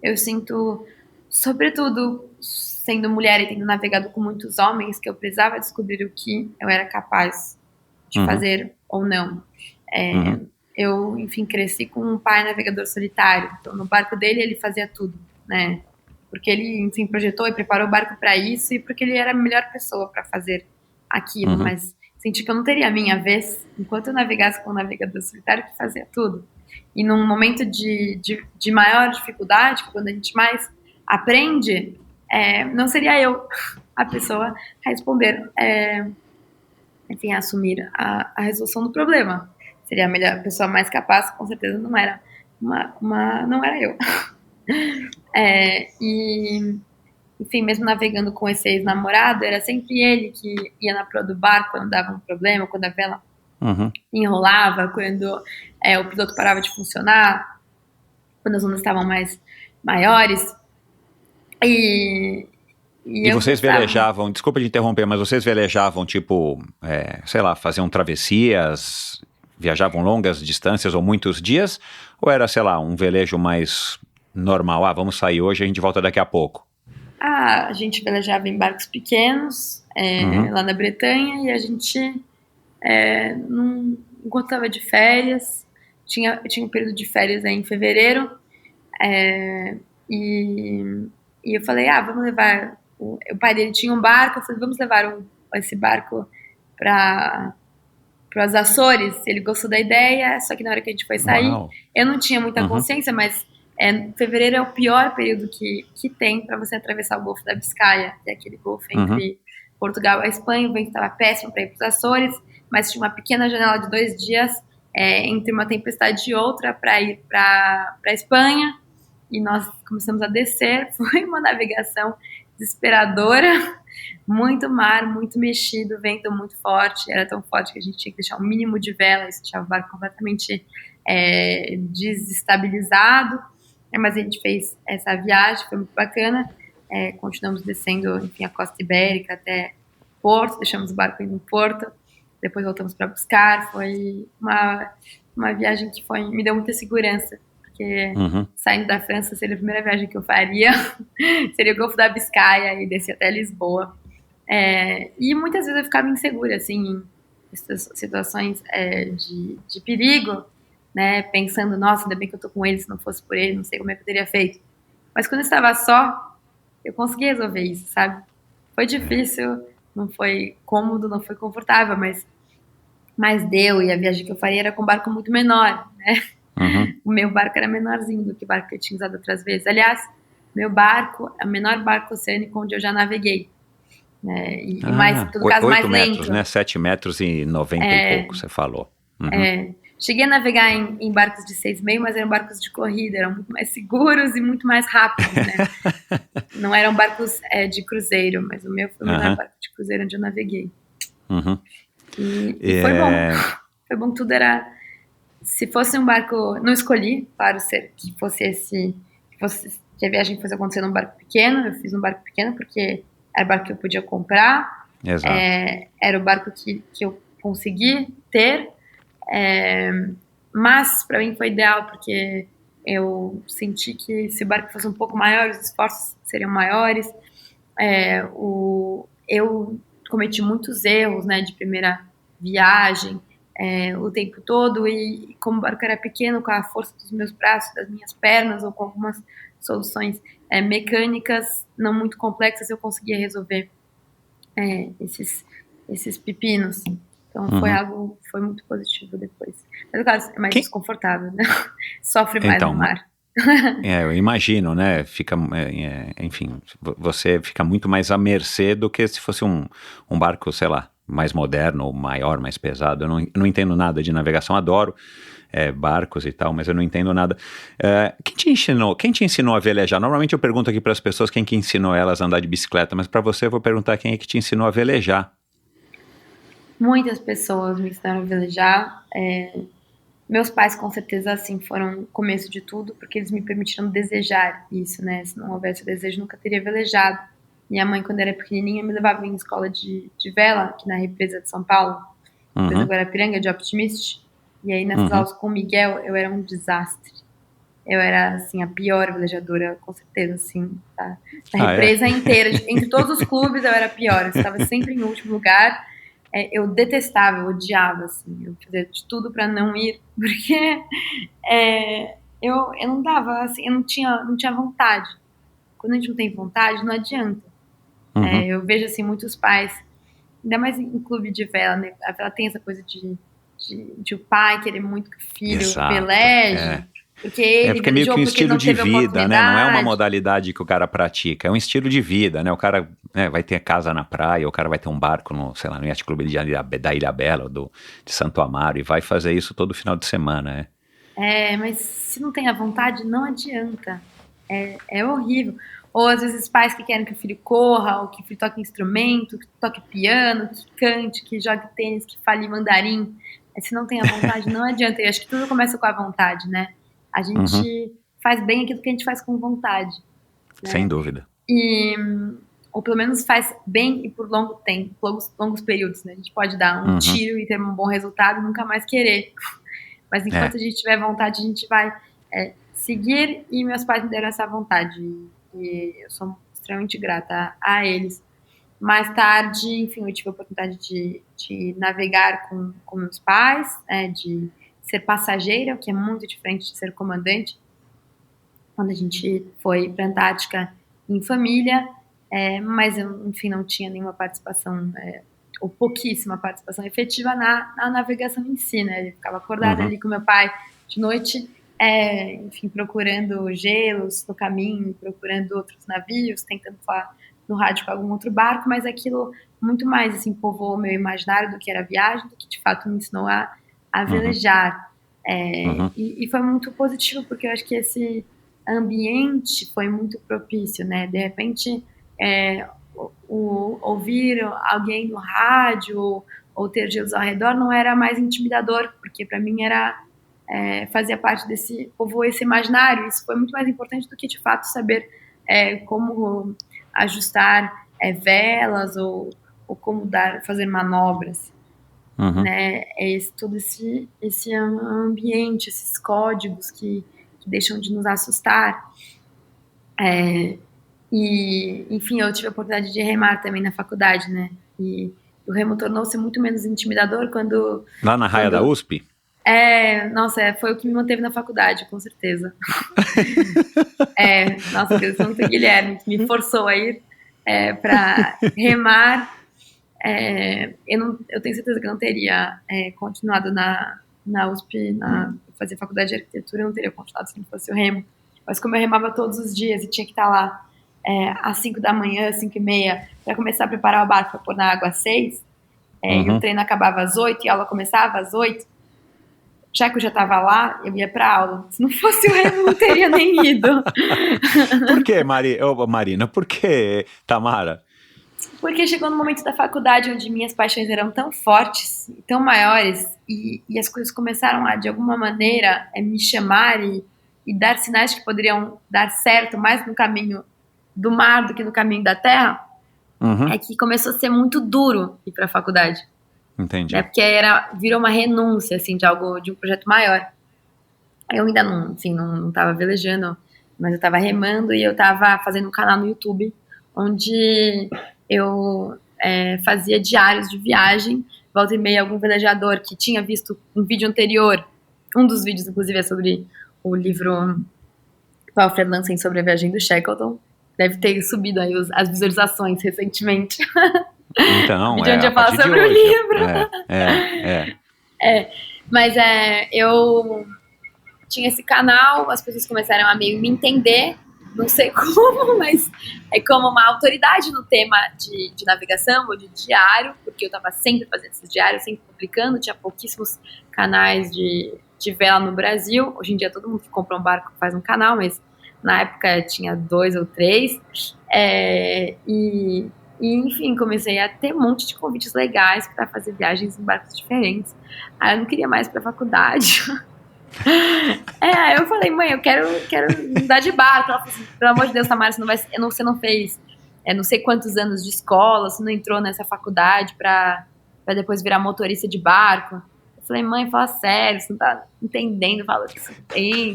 eu sinto, sobretudo sendo mulher e tendo navegado com muitos homens, que eu precisava descobrir o que eu era capaz de fazer ou não. Eu, enfim, cresci com um pai navegador solitário. Então, no barco dele, ele fazia tudo, né? Porque ele, enfim, projetou e preparou o barco para isso e porque ele era a melhor pessoa para fazer aquilo. Mas senti que eu não teria a minha vez, enquanto eu navegasse com um navegador solitário que fazia tudo. E num momento de maior dificuldade, quando a gente mais aprende, não seria eu a pessoa a responder, enfim, a assumir a resolução do problema. Seria a melhor pessoa mais capaz, com certeza não era não era eu. Enfim, mesmo navegando com esse ex-namorado, era sempre ele que ia na proa do barco quando dava um problema, quando a vela enrolava, quando o piloto parava de funcionar, quando as ondas estavam mais maiores. E vocês velejavam, desculpa de interromper, mas vocês velejavam, tipo, sei lá, faziam travessias, viajavam longas distâncias ou muitos dias? Ou era, sei lá, um velejo mais normal? Vamos sair hoje, a gente volta daqui a pouco. A gente velejava em barcos pequenos, lá na Bretanha, e a gente, enquanto estava de férias, tinha um período de férias aí em fevereiro, e eu falei, vamos levar... O pai dele tinha um barco, eu falei, vamos levar esse barco para os Açores. Ele gostou da ideia, só que na hora que a gente foi sair, eu não tinha muita consciência, mas fevereiro é o pior período que tem para você atravessar o Golfo da Biscaia, que é aquele golfo entre Portugal e a Espanha. O vento estava péssimo para ir para os Açores, mas tinha uma pequena janela de 2 dias entre uma tempestade e outra para ir para a Espanha, e nós começamos a descer. Foi uma navegação desesperadora, muito mar, muito mexido, vento muito forte, era tão forte que a gente tinha que deixar um mínimo de vela, isso deixava o barco completamente desestabilizado, mas a gente fez essa viagem, foi muito bacana, continuamos descendo, enfim, a costa ibérica até Porto, deixamos o barco indo no Porto, depois voltamos para buscar. Foi uma viagem que me deu muita segurança, porque saindo da França seria a primeira viagem que eu faria, seria o Golfo da Biscaia e descer até Lisboa. E muitas vezes eu ficava insegura, assim, em situações de perigo, né, pensando, nossa, ainda bem que eu tô com ele, se não fosse por ele, não sei como é que eu teria feito. Mas quando eu estava só, eu consegui resolver isso, sabe? Foi difícil, não foi cômodo, não foi confortável, mas deu, e a viagem que eu faria era com um barco muito menor, né? O meu barco era menorzinho do que o barco que eu tinha usado outras vezes. Aliás, meu barco é o menor barco oceânico onde eu já naveguei. E mais, em todo caso, 8 mais metros, lento. né? 7 metros e 90 e pouco, você falou. Cheguei a navegar em barcos de 6,5, mas eram barcos de corrida, eram muito mais seguros e muito mais rápidos, né? Não eram barcos de cruzeiro, mas o meu foi o menor barco de cruzeiro onde eu naveguei. E foi bom. Foi bom, tudo era... Se fosse um barco... Não escolhi, claro, que a viagem fosse acontecer num barco pequeno. Eu fiz um barco pequeno porque era o barco que eu podia comprar. Exato. Era o barco que eu consegui ter. Mas para mim foi ideal, porque eu senti que se o barco fosse um pouco maior, os esforços seriam maiores. Eu cometi muitos erros, né, de primeira viagem, o tempo todo, e como o barco era pequeno, com a força dos meus braços, das minhas pernas, ou com algumas soluções mecânicas não muito complexas, eu conseguia resolver esses pepinos. Então foi muito positivo depois. Mas, claro, é mais desconfortável, né? Sofre mais no mar. Eu imagino, né? Enfim, você fica muito mais à mercê do que se fosse um barco, sei lá, mais moderno, ou maior, mais pesado. Eu não entendo nada de navegação, adoro barcos e tal, mas eu não entendo nada. Quem te ensinou a velejar? Normalmente eu pergunto aqui para as pessoas quem que ensinou elas a andar de bicicleta, mas para você eu vou perguntar quem é que te ensinou a velejar. Muitas pessoas me ensinaram a velejar. Meus pais, com certeza, assim, foram o começo de tudo, porque eles me permitiram desejar isso, né? Se não houvesse o desejo, nunca teria velejado. Minha mãe, quando era pequenininha, me levava em escola de vela, aqui na represa de São Paulo, represa Guarapiranga, de Optimist. E aí, nessas aulas com o Miguel, eu era um desastre. Eu era, assim, a pior velejadora, com certeza, assim, tá? Na represa inteira, entre todos os clubes, eu era a pior. Eu estava sempre em último lugar. Eu detestava, eu odiava, assim, eu fazia de tudo para não ir, porque eu não dava, assim, eu não tinha vontade. Quando a gente não tem vontade, não adianta. Eu vejo, assim, muitos pais, ainda mais em clube de vela, né? A vela tem essa coisa de o pai querer muito que o filho veleje. Porque é meio que um estilo de vida, né? Não é uma modalidade que o cara pratica, é um estilo de vida, né? O cara vai ter casa na praia, o cara vai ter um barco no Yacht Clube da Ilha Bela, de Santo Amaro, e vai fazer isso todo final de semana, mas se não tem a vontade, não adianta. É horrível. Ou às vezes pais que querem que o filho corra, ou que o filho toque instrumento, que toque piano, que cante, que jogue tênis, que fale mandarim. Se não tem a vontade, não adianta. Eu acho que tudo começa com a vontade, né? A gente faz bem aquilo que a gente faz com vontade. Né? Sem dúvida. Ou pelo menos faz bem e por longo tempo, longos períodos. Né? A gente pode dar um tiro e ter um bom resultado e nunca mais querer. Mas enquanto a gente tiver vontade, a gente vai seguir, e meus pais me deram essa vontade. E eu sou extremamente grata a eles. Mais tarde, enfim, eu tive a oportunidade de navegar com meus pais, de ser passageira, o que é muito diferente de ser comandante. Quando a gente foi para a Antártica em família, mas eu, enfim, não tinha nenhuma participação, ou pouquíssima participação efetiva na navegação em si, né? Eu ficava acordada ali com meu pai de noite, enfim, procurando gelos no caminho, procurando outros navios, tentando falar no rádio com algum outro barco, mas aquilo muito mais, assim, povoou o meu imaginário do que era a viagem, do que de fato me ensinou a velejar. E foi muito positivo, porque eu acho que esse ambiente foi muito propício, né? De repente, ouvir alguém no rádio ou ter gelos ao redor não era mais intimidador, porque para mim fazia parte desse povoou esse imaginário. Isso foi muito mais importante do que de fato saber como ajustar velas ou como fazer manobras. Né? Todo esse ambiente, esses códigos que deixam de nos assustar. E, enfim, eu tive a oportunidade de remar também na faculdade, né? E o remo tornou-se muito menos intimidador quando... Lá na raia da USP? Nossa, foi o que me manteve na faculdade, com certeza. Nossa, Deus Santo Guilherme, que me forçou a ir para remar. Eu tenho certeza que eu não teria continuado na USP, fazer faculdade de arquitetura, eu não teria continuado se não fosse o remo. Mas como eu remava todos os dias e tinha que estar lá às 5 da manhã, 5h30, para começar a preparar o barco para pôr na água às 6, e o treino acabava às 8 e a aula começava às 8, já que eu já estava lá, eu ia para aula. Se não fosse o remo, eu não teria nem ido. Por que, Marina? Por que, Tamara? Porque chegou no momento da faculdade onde minhas paixões eram tão fortes, tão maiores, e as coisas começaram a, de alguma maneira, me chamar e dar sinais que poderiam dar certo mais no caminho do mar do que no caminho da terra, que começou a ser muito duro ir para a faculdade. Entendi. Né? Porque virou uma renúncia, assim, de um projeto maior. Eu ainda não tava velejando, mas eu tava remando e eu tava fazendo um canal no YouTube, onde eu fazia diários de viagem. Volta e meia, algum velejador que tinha visto um vídeo anterior, um dos vídeos, inclusive, é sobre o livro do Alfred Lansen sobre a viagem do Shackleton. Deve ter subido aí as visualizações recentemente. Então, vídeo onde eu falo sobre o livro. Mas eu tinha esse canal, as pessoas começaram a meio me entender, não sei como, mas é como uma autoridade no tema de navegação ou de diário, porque eu estava sempre fazendo esses diários, sempre publicando, tinha pouquíssimos canais de vela no Brasil. Hoje em dia todo mundo que compra um barco faz um canal, mas na época tinha 2 ou 3, e enfim, comecei a ter um monte de convites legais para fazer viagens em barcos diferentes. Aí eu não queria mais para a faculdade. Aí eu falei, mãe, eu quero mudar de barco. Ela falou assim, pelo amor de Deus, Tamara, você não fez não sei quantos anos de escola, você não entrou nessa faculdade para depois virar motorista de barco. Eu falei, mãe, fala sério, você não tá entendendo, fala que isso tem.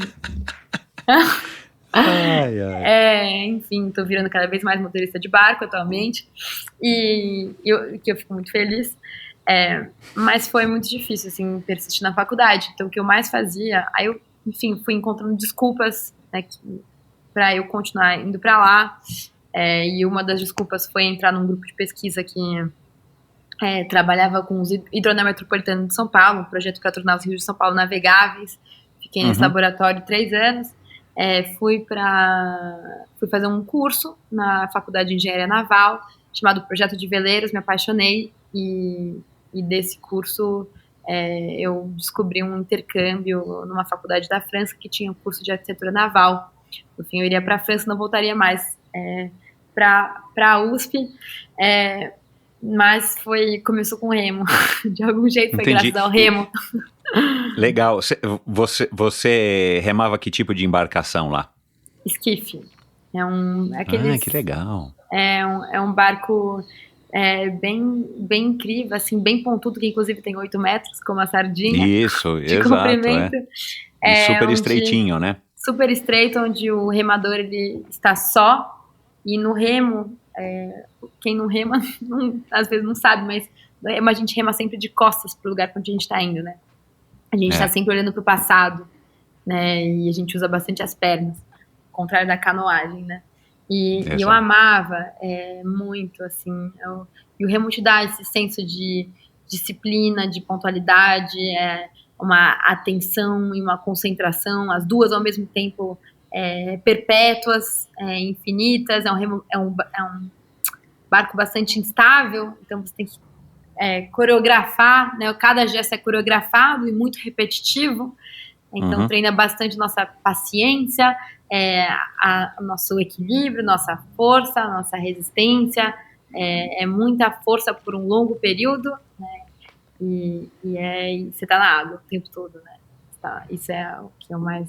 Enfim, tô virando cada vez mais motorista de barco atualmente, e eu fico muito feliz. Mas foi muito difícil, assim, persistir na faculdade. Então, o que eu mais fazia, aí eu, enfim, fui encontrando desculpas, né, para eu continuar indo para lá. E uma das desculpas foi entrar num grupo de pesquisa que trabalhava com os hidronel metropolitano de São Paulo, um projeto para tornar os rios de São Paulo navegáveis. Fiquei nesse laboratório 3 anos. Fui fazer um curso na Faculdade de Engenharia Naval, chamado Projeto de Veleiros, me apaixonei, e desse curso eu descobri um intercâmbio numa faculdade da França que tinha um curso de arquitetura naval. No fim, eu iria para a França, não voltaria mais para a USP, mas começou com remo. De algum jeito foi graças ao remo. Legal. Você remava que tipo de embarcação lá? Esquife. Que legal. É um barco bem incrível, assim, bem pontudo, que inclusive tem 8 metros, como a sardinha. Isso, de exato. comprimento. E super estreitinho, né? Super estreito, onde o remador ele está só, e no remo, quem não rema, às vezes não sabe, mas a gente rema sempre de costas para o lugar para onde a gente está indo, né? A gente está sempre olhando para o passado, né? E a gente usa bastante as pernas, ao contrário da canoagem, né? E eu amava muito, assim. E o remo te dá esse senso de disciplina, de pontualidade, uma atenção e uma concentração, as duas ao mesmo tempo perpétuas, infinitas. É um barco bastante instável, então você tem que coreografar, né? Cada gesto é coreografado e muito repetitivo, então treina bastante nossa paciência, nosso equilíbrio, nossa força, nossa resistência, muita força por um longo período, né? E você tá na água o tempo todo, né? Isso é o que eu mais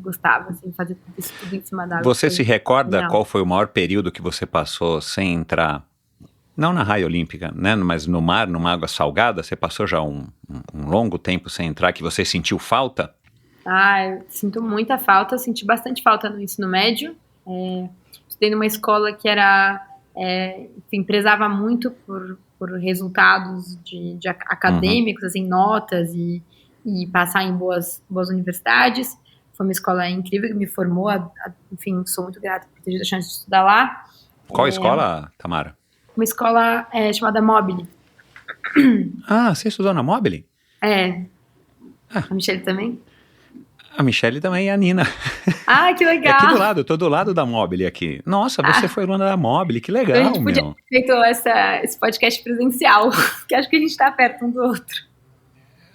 gostava, assim, fazer isso tudo em cima da água. Você se recorda qual foi o maior período que você passou sem entrar, não na raia olímpica, né, mas no mar, numa água salgada? Você passou já um longo tempo sem entrar, que você sentiu falta? Eu sinto muita falta, eu senti bastante falta no ensino médio. Estudei numa escola que enfim, prezava muito por resultados acadêmicos, assim, notas e passar em boas universidades. Foi uma escola incrível que me formou, enfim, sou muito grata por ter tido a chance de estudar lá. Qual escola, Tamara? Uma escola chamada Mobile. Você estudou na Mobile? A Michelle também? A Michelle também e a Nina. Que legal. Aqui do lado, tô do lado da Mobile aqui. Nossa, você foi aluna da Mobile, que legal, a gente podia ter feito esse podcast presencial, que acho que a gente tá perto um do outro.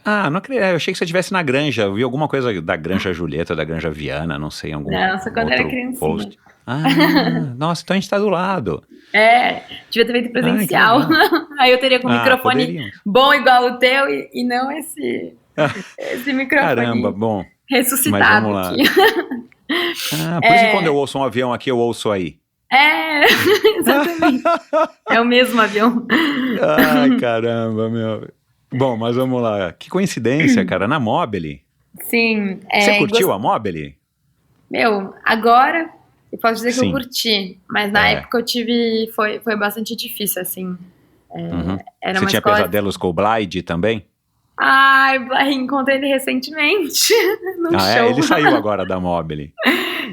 Não acredito. Eu achei que você estivesse na Granja. Eu vi alguma coisa da Granja Julieta, da Granja Viana, não sei, algum Nossa, quando era criancinha. Post. Nossa, então a gente tá do lado. Devia ter feito presencial. Aí eu teria com um microfone bom igual o teu e não esse microfone. Caramba, bom. Ressuscitado. Mas vamos lá. Por isso que quando eu ouço um avião aqui, eu ouço aí. Exatamente. É o mesmo avião. Caramba, meu. Bom, mas vamos lá. Que coincidência, cara, na Mobile. Sim. Você curtiu a Mobile? Meu, agora eu posso dizer que Sim. eu curti, mas na época eu tive, foi bastante difícil, assim. Era Você uma tinha escola... pesadelos com o Blyde também? Ai, encontrei ele recentemente num show. Ele saiu agora da Mobile.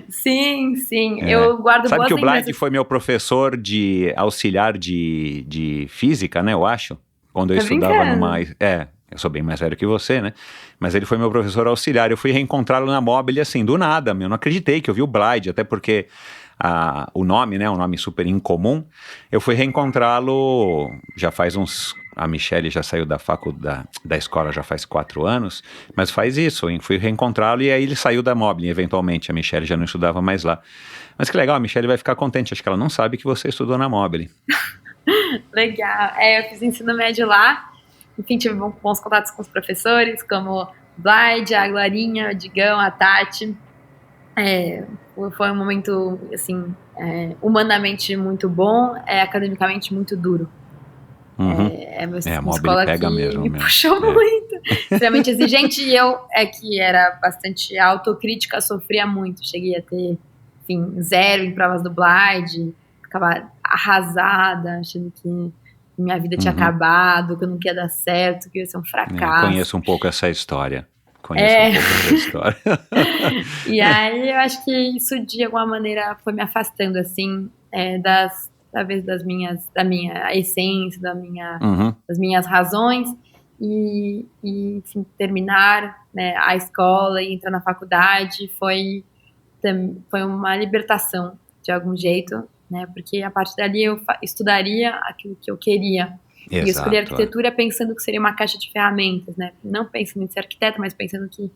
Sim, eu guardo Sabe boas que o Blyde lembranças. foi meu professor de auxiliar de física, né, eu acho, quando eu Tá estudava brincando? numa... eu sou bem mais velho que você, né, mas ele foi meu professor auxiliar, eu fui reencontrá-lo na Mobile, assim, do nada, eu não acreditei que eu vi o Blyde, até porque o nome, né, um nome super incomum, eu fui reencontrá-lo já faz a Michelle já saiu da escola já faz 4 anos, mas faz isso, eu fui reencontrá-lo e aí ele saiu da Mobile, eventualmente, a Michelle já não estudava mais lá. Mas que legal, a Michelle vai ficar contente, acho que ela não sabe que você estudou na Mobile. Legal. Eu fiz ensino médio lá, enfim, tive bons contatos com os professores, como o Blyde, a Glorinha, o Digão, a Tati. Foi um momento, assim, humanamente muito bom, academicamente muito duro. A Uma Mobile escola pega que mesmo, me meu. puxou muito, extremamente exigente, e eu que era bastante autocrítica, sofria muito, cheguei a ter, enfim, 0 em provas do Blyde, ficava arrasada, achando que minha vida tinha acabado, que eu não ia dar certo, que ia ser um fracasso. Conheço um pouco essa história. E aí eu acho que isso de alguma maneira foi me afastando, assim, talvez da minha essência, das minhas razões, e enfim, terminar, né, a escola e entrar na faculdade foi uma libertação de algum jeito, né, porque a partir dali eu estudaria aquilo que eu queria. E eu escolhi arquitetura pensando que seria uma caixa de ferramentas, né? Não pensando em ser arquiteto, mas pensando que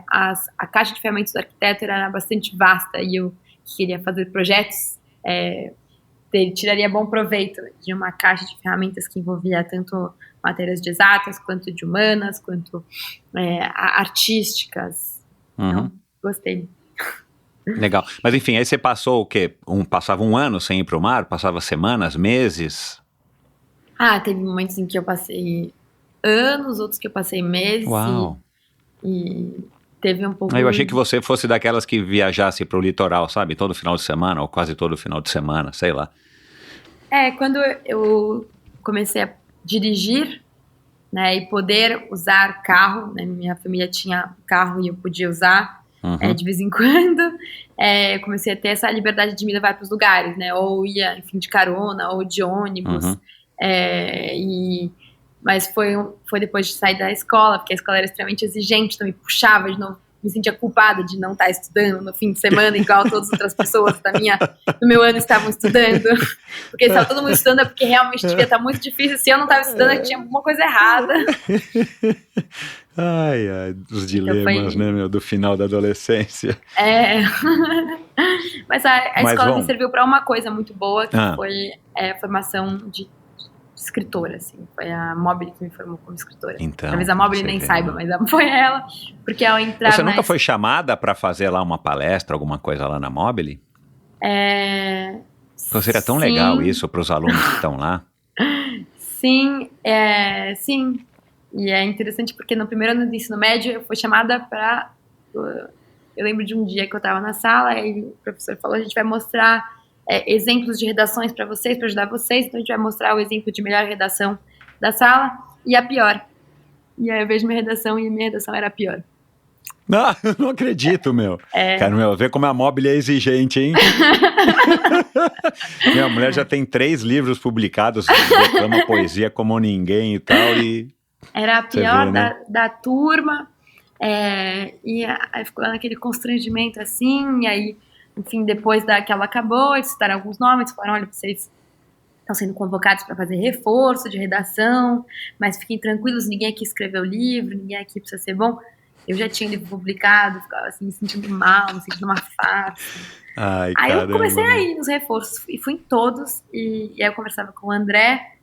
a caixa de ferramentas do arquiteto era bastante vasta e eu queria fazer projetos, tiraria bom proveito de uma caixa de ferramentas que envolvia tanto matérias de exatas, quanto de humanas, quanto artísticas. Então, gostei. Legal. Mas enfim, aí você passou o quê? Passava um ano sem ir pro mar? Passava semanas, meses? Teve momentos em que eu passei anos, outros que eu passei meses. Uau. E teve um pouco... Eu achei que você fosse daquelas que viajasse pro litoral, sabe? Todo final de semana, ou quase todo final de semana, sei lá. Quando eu comecei a dirigir, né, e poder usar carro, né, minha família tinha carro e eu podia usar de vez em quando, eu comecei a ter essa liberdade de me levar para os lugares, né? Ou ia, enfim, de carona, ou de ônibus. Mas foi depois de sair da escola, porque a escola era extremamente exigente, então me puxava de novo, me sentia culpada de não estar estudando no fim de semana, igual todas as outras pessoas do meu ano estavam estudando, porque estava todo mundo estudando, é porque realmente devia estar muito difícil, se eu não estava estudando é que tinha alguma coisa errada. Ai, os dilemas, né, meu, do final da adolescência. Mas a escola me serviu para uma coisa muito boa, que foi a formação de escritora, assim. Foi a Mobile que me formou como escritora. Então, talvez a Mobile nem saiba, mas foi ela, porque ao entrar... Você nunca foi chamada para fazer lá uma palestra, alguma coisa lá na Mobile? Seria tão legal isso para os alunos que estão lá. Sim. E é interessante porque no primeiro ano do ensino médio eu fui chamada para... Eu lembro de um dia que eu estava na sala e o professor falou, a gente vai mostrar exemplos de redações para vocês, para ajudar vocês, então a gente vai mostrar o exemplo de melhor redação da sala e a pior. E aí eu vejo minha redação e minha redação era a pior. Não acredito, meu. Cara, vê como a Mobile é exigente, hein? Minha mulher já tem 3 livros publicados, declama poesia como ninguém e tal, e... Era a pior vê, né? da turma, e aí ficou naquele constrangimento assim, e aí, enfim, depois que ela acabou, eles citaram alguns nomes, falaram, olha, vocês estão sendo convocados para fazer reforço de redação, mas fiquem tranquilos, ninguém aqui escreveu livro, ninguém aqui precisa ser bom. Eu já tinha livro publicado, ficava assim, me sentindo mal, me sentindo uma farsa. Aí eu comecei a ir nos reforços, e fui em todos, e aí eu conversava com o André,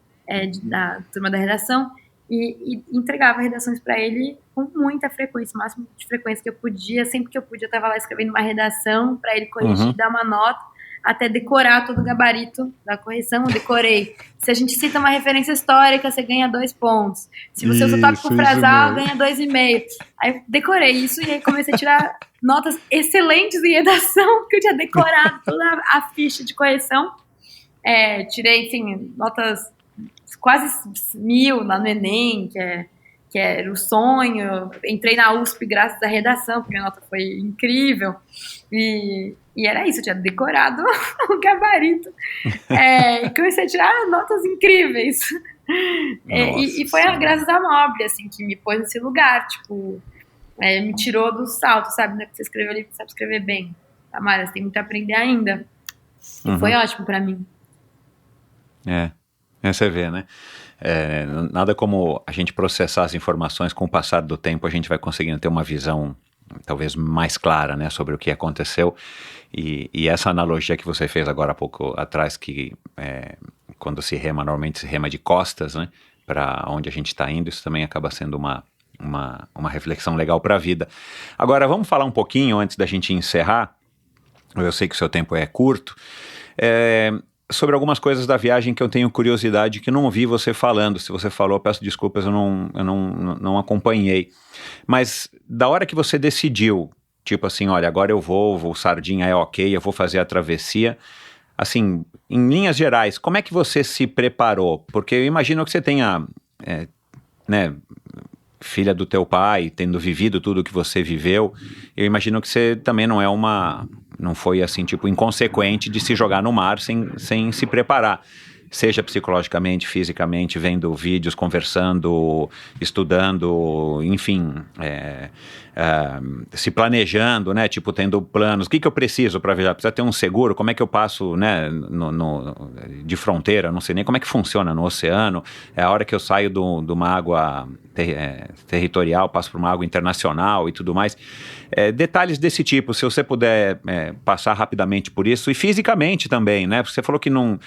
da turma da redação, e entregava redações para ele com muita frequência, o máximo de frequência que eu podia. Sempre que eu podia, eu estava lá escrevendo uma redação para ele corrigir, dar uma nota. até decorar todo o gabarito da correção, eu decorei. Se a gente cita uma referência histórica, você ganha 2 pontos. Se você usa o tópico frasal, ganha 2,5. Aí decorei isso e aí comecei a tirar notas excelentes em redação, porque eu tinha decorado toda a ficha de correção. Tirei, enfim, notas quase 1.000 lá no Enem, que era o sonho. Entrei na USP graças à redação, porque a nota foi incrível. E era isso, eu tinha decorado o gabarito. E comecei a tirar notas incríveis. E foi graças à Mobile, assim, que me pôs nesse lugar, tipo, me tirou do salto, sabe? Né? Você escreveu ali, sabe escrever bem. Tamara, você tem muito a aprender ainda. E foi ótimo pra mim. Você vê, né? Nada como a gente processar as informações, com o passar do tempo a gente vai conseguindo ter uma visão talvez mais clara, né, sobre o que aconteceu, e essa analogia que você fez agora há pouco atrás, que quando se rema, normalmente se rema de costas, né, para onde a gente está indo, isso também acaba sendo uma reflexão legal para a vida. Agora vamos falar um pouquinho, antes da gente encerrar, eu sei que o seu tempo é curto, sobre algumas coisas da viagem que eu tenho curiosidade, que não ouvi você falando. Se você falou, peço desculpas, eu não acompanhei. Mas da hora que você decidiu, tipo assim, olha, agora eu vou, o Sardinha é ok, eu vou fazer a travessia, assim, em linhas gerais, como é que você se preparou? Porque eu imagino que você tenha, né, filha do teu pai, tendo vivido tudo o que você viveu, eu imagino que você também não foi assim, tipo, inconsequente de se jogar no mar sem se preparar, seja psicologicamente, fisicamente, vendo vídeos, conversando, estudando, enfim, se planejando, né, tipo, tendo planos. O que eu preciso para viajar? Precisa ter um seguro? Como é que eu passo, né, de fronteira? Não sei nem como é que funciona no oceano. É a hora que eu saio de uma água territorial, passo para uma água internacional e tudo mais. Detalhes desse tipo, se você puder passar rapidamente por isso, e fisicamente também, né? Você falou que não...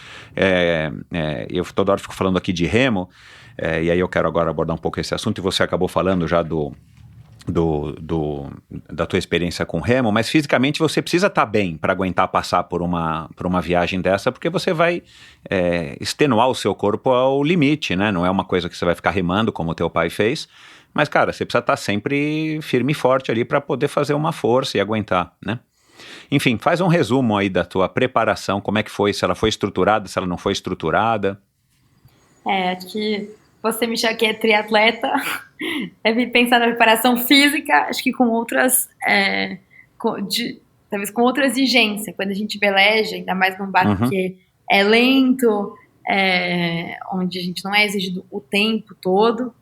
eu toda hora fico falando aqui de remo, e aí eu quero agora abordar um pouco esse assunto, e você acabou falando já da tua experiência com remo, mas fisicamente você precisa estar bem para aguentar passar por uma viagem dessa, porque você vai extenuar o seu corpo ao limite, né? Não é uma coisa que você vai ficar remando como o teu pai fez, mas, cara, você precisa estar sempre firme e forte ali para poder fazer uma força e aguentar, né? Enfim, faz um resumo aí da tua preparação, como é que foi, se ela foi estruturada, se ela não foi estruturada. Acho que você me chama que é triatleta, deve pensar na preparação física, acho que com outras, talvez com outra exigência, quando a gente veleja, ainda mais num barco que é lento, onde a gente não é exigido o tempo todo,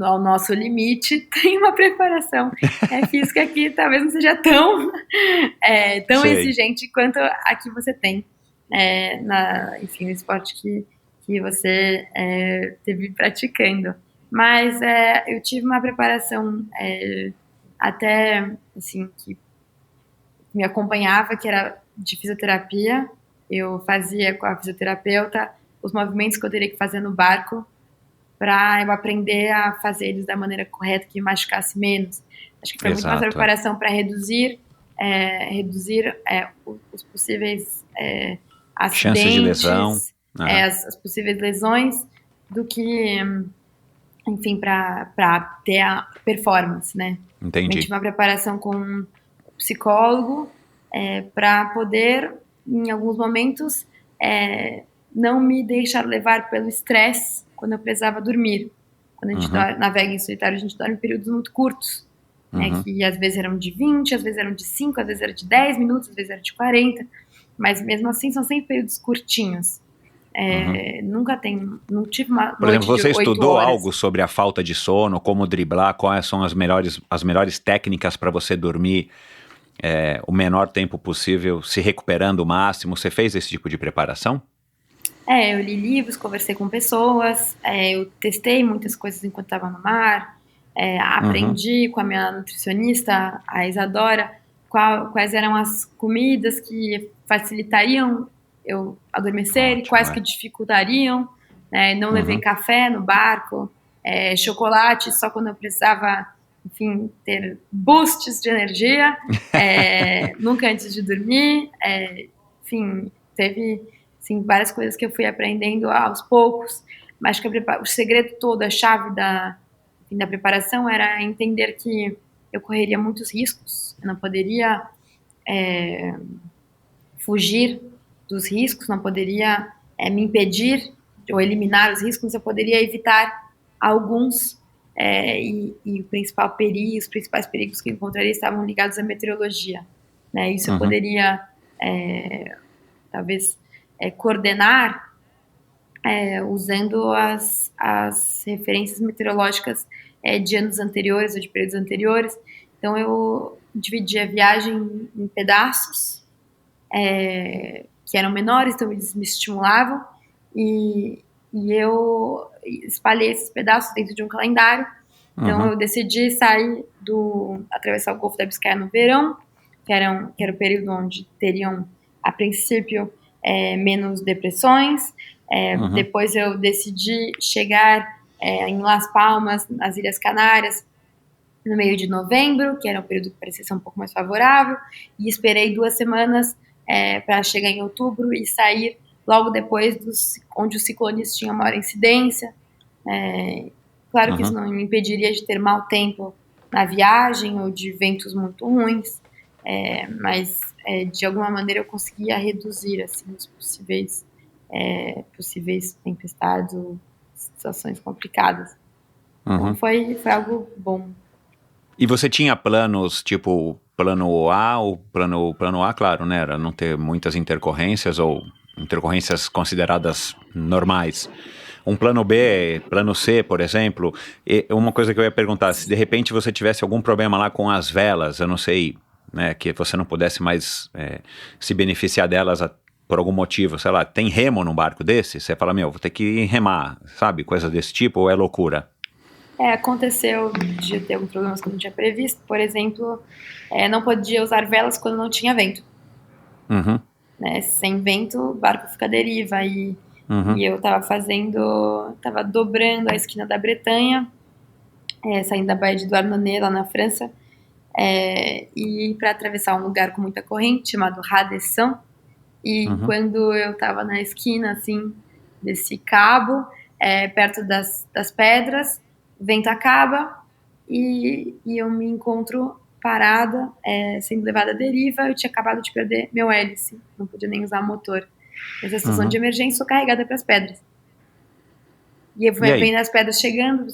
ao nosso limite, tem uma preparação física que talvez não seja tão exigente quanto a que você tem enfim, no esporte que você esteve praticando. Mas eu tive uma preparação até, assim, que me acompanhava, que era de fisioterapia. Eu fazia com a fisioterapeuta os movimentos que eu teria que fazer no barco para eu aprender a fazer eles da maneira correta, que machucasse menos. Acho que foi muito mais a preparação para reduzir os possíveis acidentes, chances de lesão, as possíveis lesões, do que, enfim, para ter a performance, né? Entendi. Eu tive uma preparação com um psicólogo para poder, em alguns momentos, não me deixar levar pelo estresse quando eu precisava dormir. Quando a gente navega em solitário, a gente dorme em períodos muito curtos, né, que às vezes eram de 20, às vezes eram de 5, às vezes eram de 10 minutos, às vezes eram de 40, mas mesmo assim são sempre períodos curtinhos. Não tive uma noite. Por exemplo, você de 8 estudou horas. algo sobre a falta de sono, como driblar, quais são as melhores técnicas para você dormir o menor tempo possível, se recuperando o máximo? Você fez esse tipo de preparação? Eu li livros, conversei com pessoas, eu testei muitas coisas enquanto estava no mar, aprendi com a minha nutricionista, a Isadora, quais eram as comidas que facilitariam eu adormecer e quais que dificultariam. Não levei café no barco, chocolate só quando eu precisava enfim, ter boosts de energia, nunca antes de dormir, enfim, teve assim, várias coisas que eu fui aprendendo aos poucos, mas que o segredo todo, a chave da preparação era entender que eu correria muitos riscos, eu não poderia fugir dos riscos, não poderia me impedir ou eliminar os riscos, eu poderia evitar alguns, e os principais perigos que eu encontraria estavam ligados à meteorologia, né? Isso eu poderia, talvez, coordenar usando as referências meteorológicas de anos anteriores ou de períodos anteriores. Então eu dividi a viagem em pedaços que eram menores, então eles me estimulavam, e eu espalhei esses pedaços dentro de um calendário. Então eu decidi atravessar o Golfo da Biscaia no verão, que era o período onde teriam, a princípio, menos depressões. Depois eu decidi chegar em Las Palmas, nas Ilhas Canárias, no meio de novembro, que era um período que parecia ser um pouco mais favorável, e esperei 2 semanas para chegar em outubro e sair logo depois onde os ciclones tinham maior incidência. Claro que isso não me impediria de ter mau tempo na viagem ou de ventos muito ruins, mas de alguma maneira eu conseguia reduzir assim, os possíveis tempestades ou situações complicadas. Então foi algo bom. E você tinha planos, tipo, plano A, ou plano A, claro, né, era não ter muitas intercorrências ou intercorrências consideradas normais. Um plano B, plano C, por exemplo, e uma coisa que eu ia perguntar, se de repente você tivesse algum problema lá com as velas, eu não sei, né, que você não pudesse mais se beneficiar delas por algum motivo, sei lá, tem remo num barco desse? Você fala, vou ter que remar, sabe, coisa desse tipo, ou é loucura? Aconteceu de ter alguns problemas que eu não tinha previsto. Por exemplo, não podia usar velas quando não tinha vento. Né? Sem vento, o barco fica à deriva. E eu estava dobrando a esquina da Bretanha, saindo da Baía de Douarnenez, lá na França, e para atravessar um lugar com muita corrente, chamado Radesson. E quando eu estava na esquina, assim, desse cabo, perto das pedras, o vento acaba e eu me encontro parada, sendo levada à deriva. Eu tinha acabado de perder meu hélice, não podia nem usar motor. Nessa situação de emergência, sou carregada para as pedras. E eu fui vendo as pedras chegando,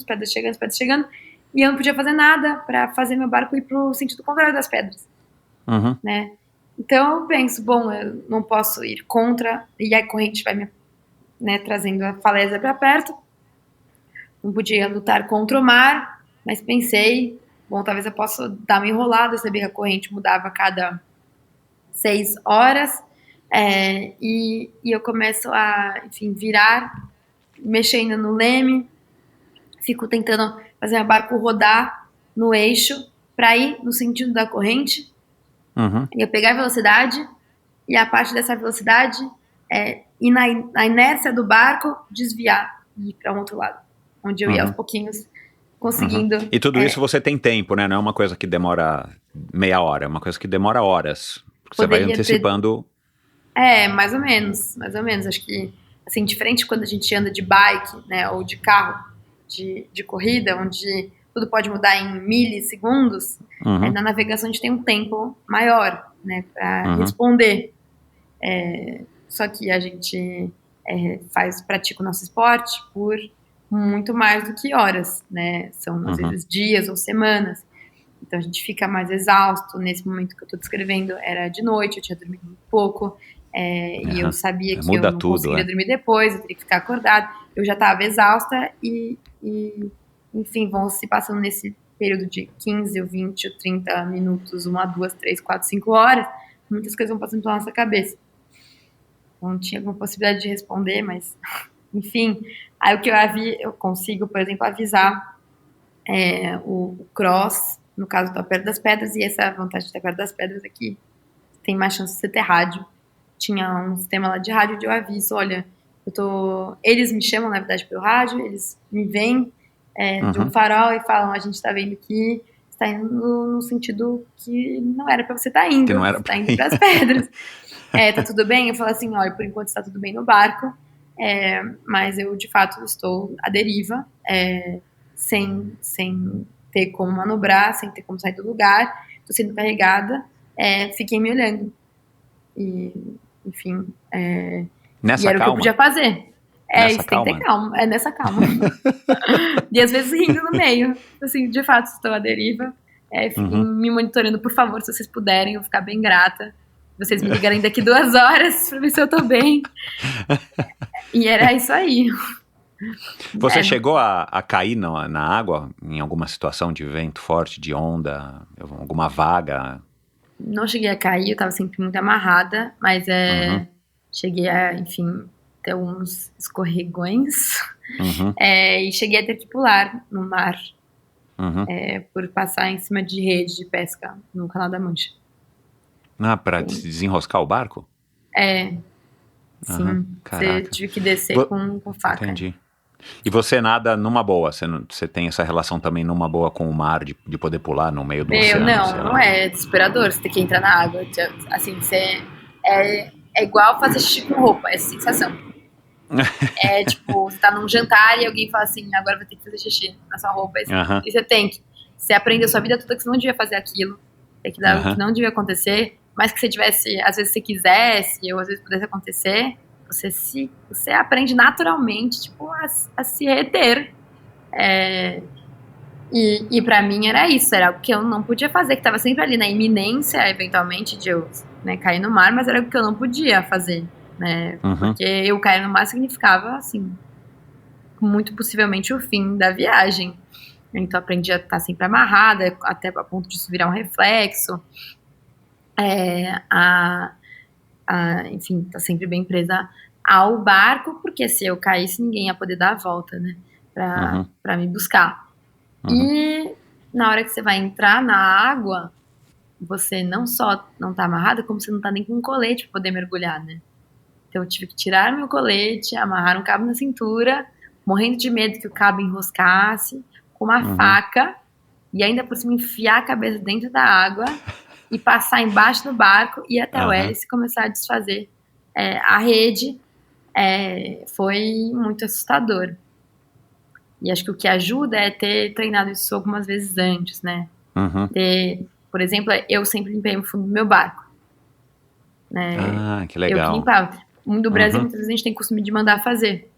e eu não podia fazer nada para fazer meu barco ir para o sentido contrário das pedras. Né? Então eu penso, eu não posso ir contra, e a corrente vai me trazendo a falésia para perto. Não podia lutar contra o mar, mas pensei, talvez eu possa dar uma enrolada. Eu sabia que a corrente mudava a cada 6 horas, e eu começo a, enfim, virar, mexendo no leme, fico tentando fazer o barco rodar no eixo para ir no sentido da corrente, e eu pegar a velocidade, e a parte dessa velocidade ir na inércia do barco, desviar e ir para um outro lado, onde eu ia aos pouquinhos conseguindo. E tudo isso você tem tempo, né? Não é uma coisa que demora meia hora, é uma coisa que demora horas. Você vai antecipando. Mais ou menos. Acho que, assim, diferente quando a gente anda de bike, né, ou de carro de corrida, onde tudo pode mudar em milissegundos, na navegação a gente tem um tempo maior, né, para responder. Só que a gente pratica o nosso esporte por muito mais do que horas, né? São às vezes dias ou semanas. Então a gente fica mais exausto. Nesse momento que eu estou descrevendo era de noite, eu tinha dormido muito pouco, e eu sabia que eu não conseguiria dormir depois, eu teria que ficar acordada. Eu já estava exausta e enfim, vão se passando nesse período de 15 ou 20 ou 30 minutos, 1 a 2, 3, 4, 5 horas, muitas coisas vão passando pela nossa cabeça. Não tinha alguma possibilidade de responder, mas enfim, aí o que eu consigo, por exemplo, avisar o cross, no caso, estar perto das pedras, e essa vantagem de estar perto das pedras aqui tem mais chance de você ter rádio. Tinha um sistema lá de rádio onde eu aviso, olha, eles me chamam, na verdade, pelo rádio, eles me veem de um farol e falam, a gente está vendo que tá indo no sentido que não era pra você estar indo. Que não era você tá indo pras pedras. Tá tudo bem? Eu falo assim, por enquanto está tudo bem no barco, mas eu, de fato, estou à deriva, sem ter como manobrar, sem ter como sair do lugar, estou sendo carregada, fiquem me olhando. E, enfim, Nessa e era calma? o que eu podia fazer. Nessa Isso tem que ter calma. Nessa calma. E às vezes rindo no meio. Assim, de fato, estou à deriva. Fiquem me monitorando, por favor, se vocês puderem, eu vou ficar bem grata. Vocês me ligarem daqui 2 horas pra ver se eu tô bem. E era isso aí. Você chegou a cair na água em alguma situação de vento forte, de onda, alguma vaga? Não cheguei a cair, eu tava sempre muito amarrada, mas cheguei a, enfim, ter uns escorregões. E cheguei a ter que pular no mar, por passar em cima de rede de pesca no Canal da Mancha. Pra desenroscar o barco? Sim. Você tive que descer com faca. Entendi. E você nada numa boa? Você tem essa relação também numa boa com o mar, de poder pular no meio do oceano? Não é desesperador. Você tem que entrar na água. Assim, é igual fazer xixi com roupa, essa sensação. Tipo, você tá num jantar e alguém fala assim, agora vai ter que fazer xixi na sua roupa. E você tem que. Você aprendeu a sua vida toda que você não devia fazer aquilo. Que não devia acontecer. Mas que você tivesse, às vezes você quisesse, ou às vezes pudesse acontecer, você aprende naturalmente, tipo, a se reter. E pra mim era isso, era o que eu não podia fazer, que tava sempre ali na iminência, eventualmente, de eu cair no mar, mas era o que eu não podia fazer, né? Porque eu cair no mar significava, assim, muito possivelmente o fim da viagem. Então eu aprendi a estar sempre amarrada, até a ponto de isso virar um reflexo. Enfim, tá sempre bem presa ao barco, porque se eu caísse, ninguém ia poder dar a volta, né? Pra me buscar. E na hora que você vai entrar na água, você não só não tá amarrada, como você não tá nem com um colete pra poder mergulhar, né? Então eu tive que tirar meu colete, amarrar um cabo na cintura, morrendo de medo que o cabo enroscasse, com uma faca, e ainda por cima enfiar a cabeça dentro da água e passar embaixo do barco e até o hélice começar a desfazer a rede. Foi muito assustador. E acho que o que ajuda é ter treinado isso algumas vezes antes, né? Por exemplo, eu sempre limpei o fundo do meu barco. Né? Que legal. Eu que limpava. No Brasil, muitas vezes a gente tem costume de mandar fazer.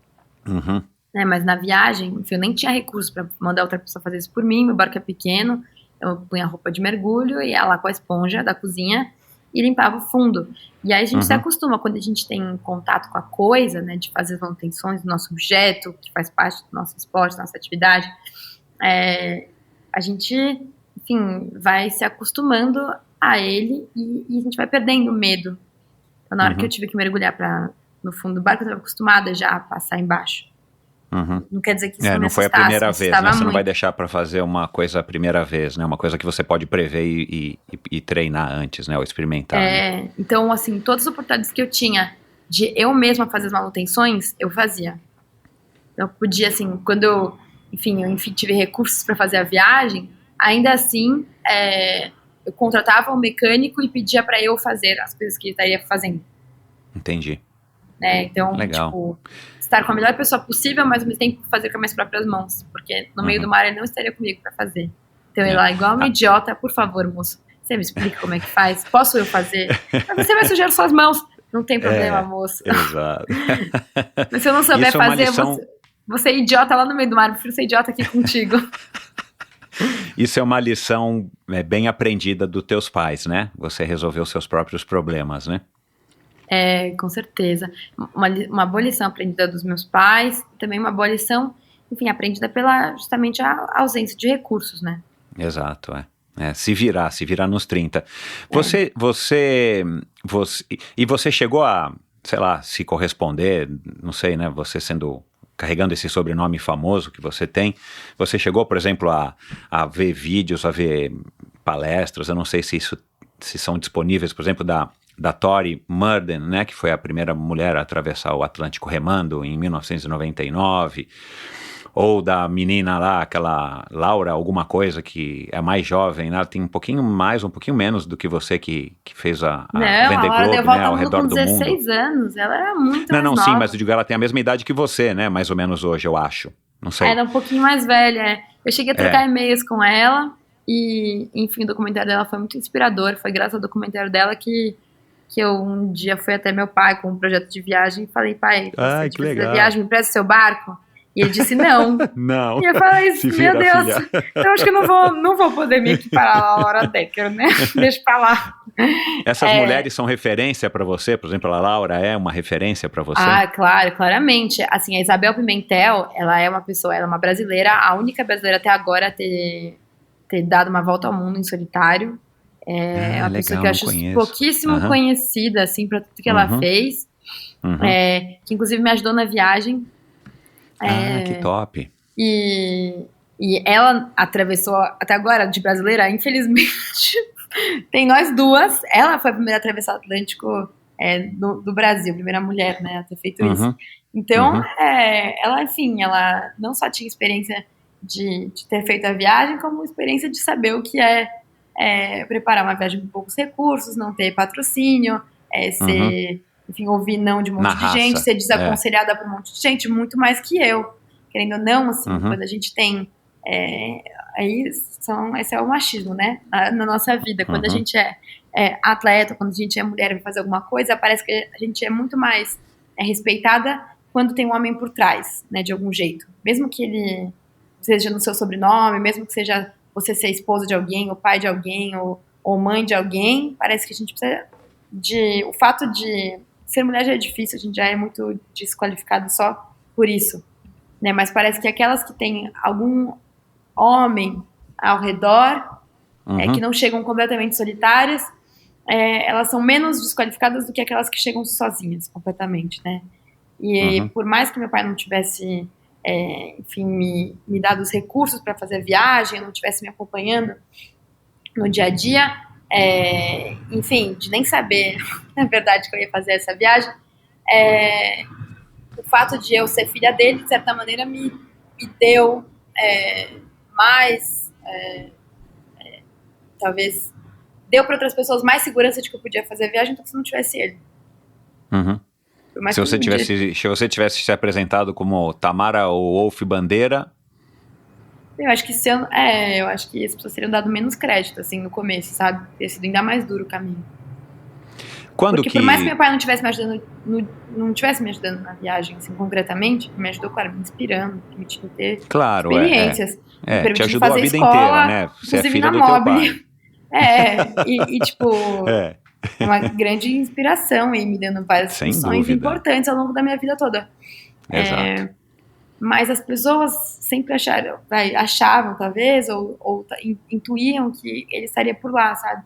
Né? Mas na viagem, enfim, eu nem tinha recurso para mandar outra pessoa fazer isso por mim. Meu barco é pequeno. Eu punha a roupa de mergulho e ia lá com a esponja da cozinha e limpava o fundo. E aí a gente se acostuma, quando a gente tem contato com a coisa, né, de fazer as manutenções do nosso objeto, que faz parte do nosso esporte, da nossa atividade, a gente, enfim, vai se acostumando a ele e a gente vai perdendo o medo. Então, na hora que eu tive que mergulhar no fundo do barco, eu estava acostumada já a passar embaixo. Não quer dizer que isso não foi a primeira vez, né? Você não vai deixar para fazer uma coisa a primeira vez, né? Uma coisa que você pode prever e treinar antes, né? Ou experimentar. Né? Então, assim, todas as oportunidades que eu tinha de eu mesma fazer as manutenções, eu fazia. Eu podia, assim, quando eu tive recursos para fazer a viagem, ainda assim, eu contratava um mecânico e pedia para eu fazer as coisas que ele estaria fazendo. Entendi. Então, legal. Tipo, estar com a melhor pessoa possível, mas ao mesmo tempo fazer com as minhas próprias mãos, porque no meio do mar ele não estaria comigo para fazer. Então eu ia lá, igual uma idiota, por favor, moço, você me explica como é que faz? Posso eu fazer? Mas você vai sujar suas mãos. Não tem problema, moço. Exato. Mas se eu não souber Isso é uma fazer, lição... você é idiota lá no meio do mar, eu prefiro ser idiota aqui contigo. Isso é uma lição bem aprendida dos teus pais, né? Você resolveu seus próprios problemas, né? Com certeza. Uma boa lição aprendida dos meus pais, também uma boa lição, enfim, aprendida pela justamente a ausência de recursos, né? Exato, se virar nos 30. Você chegou a, sei lá, se corresponder, não sei, né? Você carregando esse sobrenome famoso que você tem, você chegou, por exemplo, a ver vídeos, a ver palestras, eu não sei se são disponíveis, por exemplo, da Tori Murden, né, que foi a primeira mulher a atravessar o Atlântico remando em 1999, Ou da menina lá, aquela Laura, alguma coisa que é mais jovem, né? Ela tem um pouquinho mais, um pouquinho menos do que você que fez a Não, Vender ela deu Globe, volta né? ao Ao mundo redor com do mundo. 16 anos. Ela era muito mais Não, nova. sim, mas eu digo, ela tem a mesma idade que você, né? Mais ou menos hoje, eu acho. Não sei. Era um pouquinho mais velha, é. Eu cheguei a trocar e-mails com ela e, enfim, o documentário dela foi muito inspirador. Foi graças ao documentário dela que eu um dia fui até meu pai com um projeto de viagem e falei, pai, Ai, você que fazer legal. viagem, me empresta seu barco? E ele disse não. Não. E eu falei, Se meu vira, Deus, filha. eu acho que eu não vou poder me equiparar a Laura Decker, né? Deixa pra lá. Essas mulheres são referência pra você? Por exemplo, a Laura é uma referência pra você? Ah, claro, claramente. Assim, a Isabel Pimentel, ela é uma pessoa, ela é uma brasileira, a única brasileira até agora a ter dado uma volta ao mundo em solitário. É uma pessoa que eu acho pouquíssimo conhecida, assim, pra tudo que ela fez. Que inclusive me ajudou na viagem. Que top. E ela atravessou, até agora, de brasileira, infelizmente, tem nós duas. Ela foi a primeira a atravessar o Atlântico do Brasil, a primeira mulher, né, a ter feito isso. Então, ela, enfim, ela não só tinha experiência de ter feito a viagem, como experiência de saber o que é preparar uma viagem com poucos recursos, não ter patrocínio, enfim, ouvir não de um monte de gente, ser desaconselhada por um monte de gente, muito mais que eu. Querendo ou não, assim, quando a gente tem... esse é o machismo, né? Na nossa vida. Quando a gente é atleta, quando a gente é mulher e vai fazer alguma coisa, parece que a gente é muito mais respeitada quando tem um homem por trás, né? De algum jeito. Mesmo que ele seja no seu sobrenome, mesmo que seja você ser esposa de alguém, ou pai de alguém, ou mãe de alguém, parece que a gente precisa o fato de ser mulher já é difícil, a gente já é muito desqualificado só por isso, né? Mas parece que aquelas que têm algum homem ao redor, que não chegam completamente solitárias, elas são menos desqualificadas do que aquelas que chegam sozinhas, completamente, né? E por mais que meu pai não tivesse, enfim, me dado os recursos para fazer a viagem, não tivesse me acompanhando no dia a dia, enfim, de nem saber, na verdade, que eu ia fazer essa viagem, o fato de eu ser filha dele, de certa maneira, me deu mais, talvez, deu para outras pessoas mais segurança de que eu podia fazer a viagem do que se não tivesse ele. Se você tivesse se apresentado como Tamara ou Wolf Bandeira... Eu acho que eu acho que as pessoas teriam dado menos crédito, assim, no começo, sabe? Ter sido ainda mais duro o caminho. Porque por mais que meu pai não tivesse me ajudando, não tivesse me ajudando na viagem, assim, concretamente, me ajudou, claro, me inspirando, me permitindo ter experiências. Me te ajudou fazer a vida escola, inteira, né? Você é filha do teu pai. Tipo... uma grande inspiração e me dando várias funções importantes ao longo da minha vida toda. Exato. Mas as pessoas sempre achavam, talvez, ou intuíam que ele estaria por lá, sabe?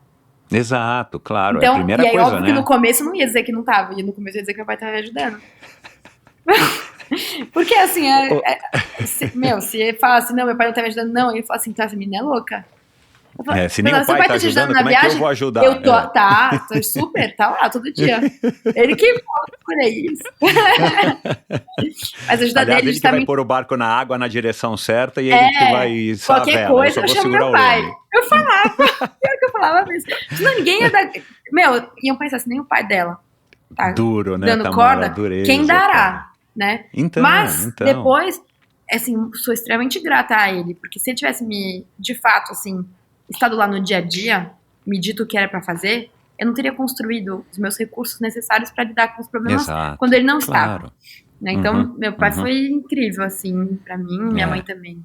Exato, claro. Então, é a primeira e aí, coisa, óbvio né? que no começo não ia dizer que não tava, e no começo ia dizer que meu pai tava me ajudando. Porque assim, se ele fala assim, não, meu pai não tá me ajudando, não, ele fala assim, tá, essa menina é louca. Se nem o pai tá ajudando, como é que eu vou ajudar? Eu tô, tô super, tá lá todo dia. Ele que procura isso. Mas a ajuda dele ele que vai pôr o barco na água na direção certa e ele que vai içar a qualquer vela. coisa eu chamo meu pai. Eu falava, pior que eu falava mesmo. Senão ninguém ia dar... iam pensar assim, nem o pai dela tá duro, né, dando Tamara, corda, dureza, quem dará, cara. Né? Então, depois, assim, sou extremamente grata a ele, porque se ele tivesse de fato, assim, estado lá no dia a dia, me dito o que era pra fazer, eu não teria construído os meus recursos necessários para lidar com os problemas quando ele não estava. Né? Então, meu pai foi incrível, assim, pra mim, minha mãe também.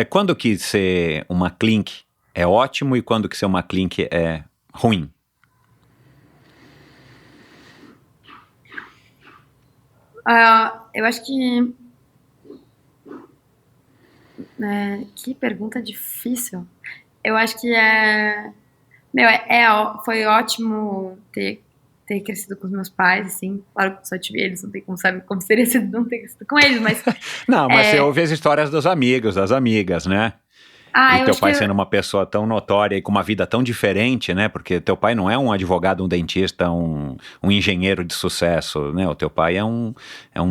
Quando que ser uma clink é ótimo e quando que ser uma clink é ruim? Eu acho que... que pergunta difícil. Eu acho que foi ótimo ter crescido com os meus pais, assim. Claro que só tive eles, não tem como saber como seria sido não ter crescido com eles, mas... Não, mas você ouve as histórias dos amigos, das amigas, né? E teu pai sendo uma pessoa tão notória e com uma vida tão diferente, né? Porque teu pai não é um advogado, um dentista, um engenheiro de sucesso, né? O teu pai é um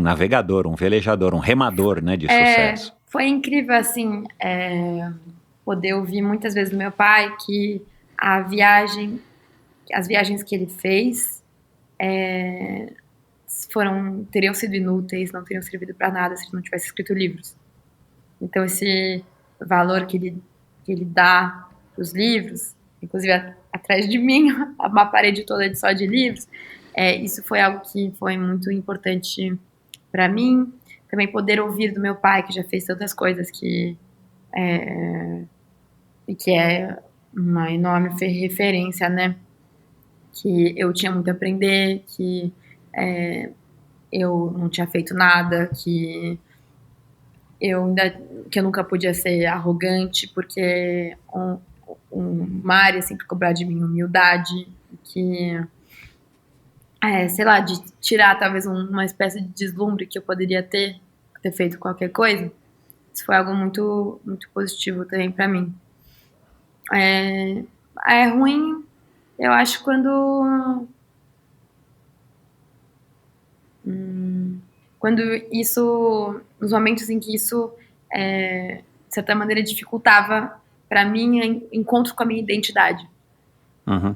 navegador, um velejador, um remador, né, de sucesso. Foi incrível, assim, poder ouvir muitas vezes do meu pai que as viagens que ele fez teriam sido inúteis, não teriam servido para nada se ele não tivesse escrito livros. Então, esse valor que ele dá para os livros, inclusive atrás de mim, uma parede toda só de livros, isso foi algo que foi muito importante para mim. Também poder ouvir do meu pai, que já fez tantas coisas que é uma enorme referência, né? Que eu tinha muito a aprender, que eu não tinha feito nada, que eu nunca podia ser arrogante, porque o Mário sempre cobrar de mim humildade, que, sei lá, de tirar talvez uma espécie de deslumbre que eu poderia ter feito qualquer coisa. Isso foi algo muito, muito positivo também pra mim. É ruim, eu acho, quando isso, nos momentos em que isso, de certa maneira, dificultava para mim o encontro com a minha identidade. Uhum.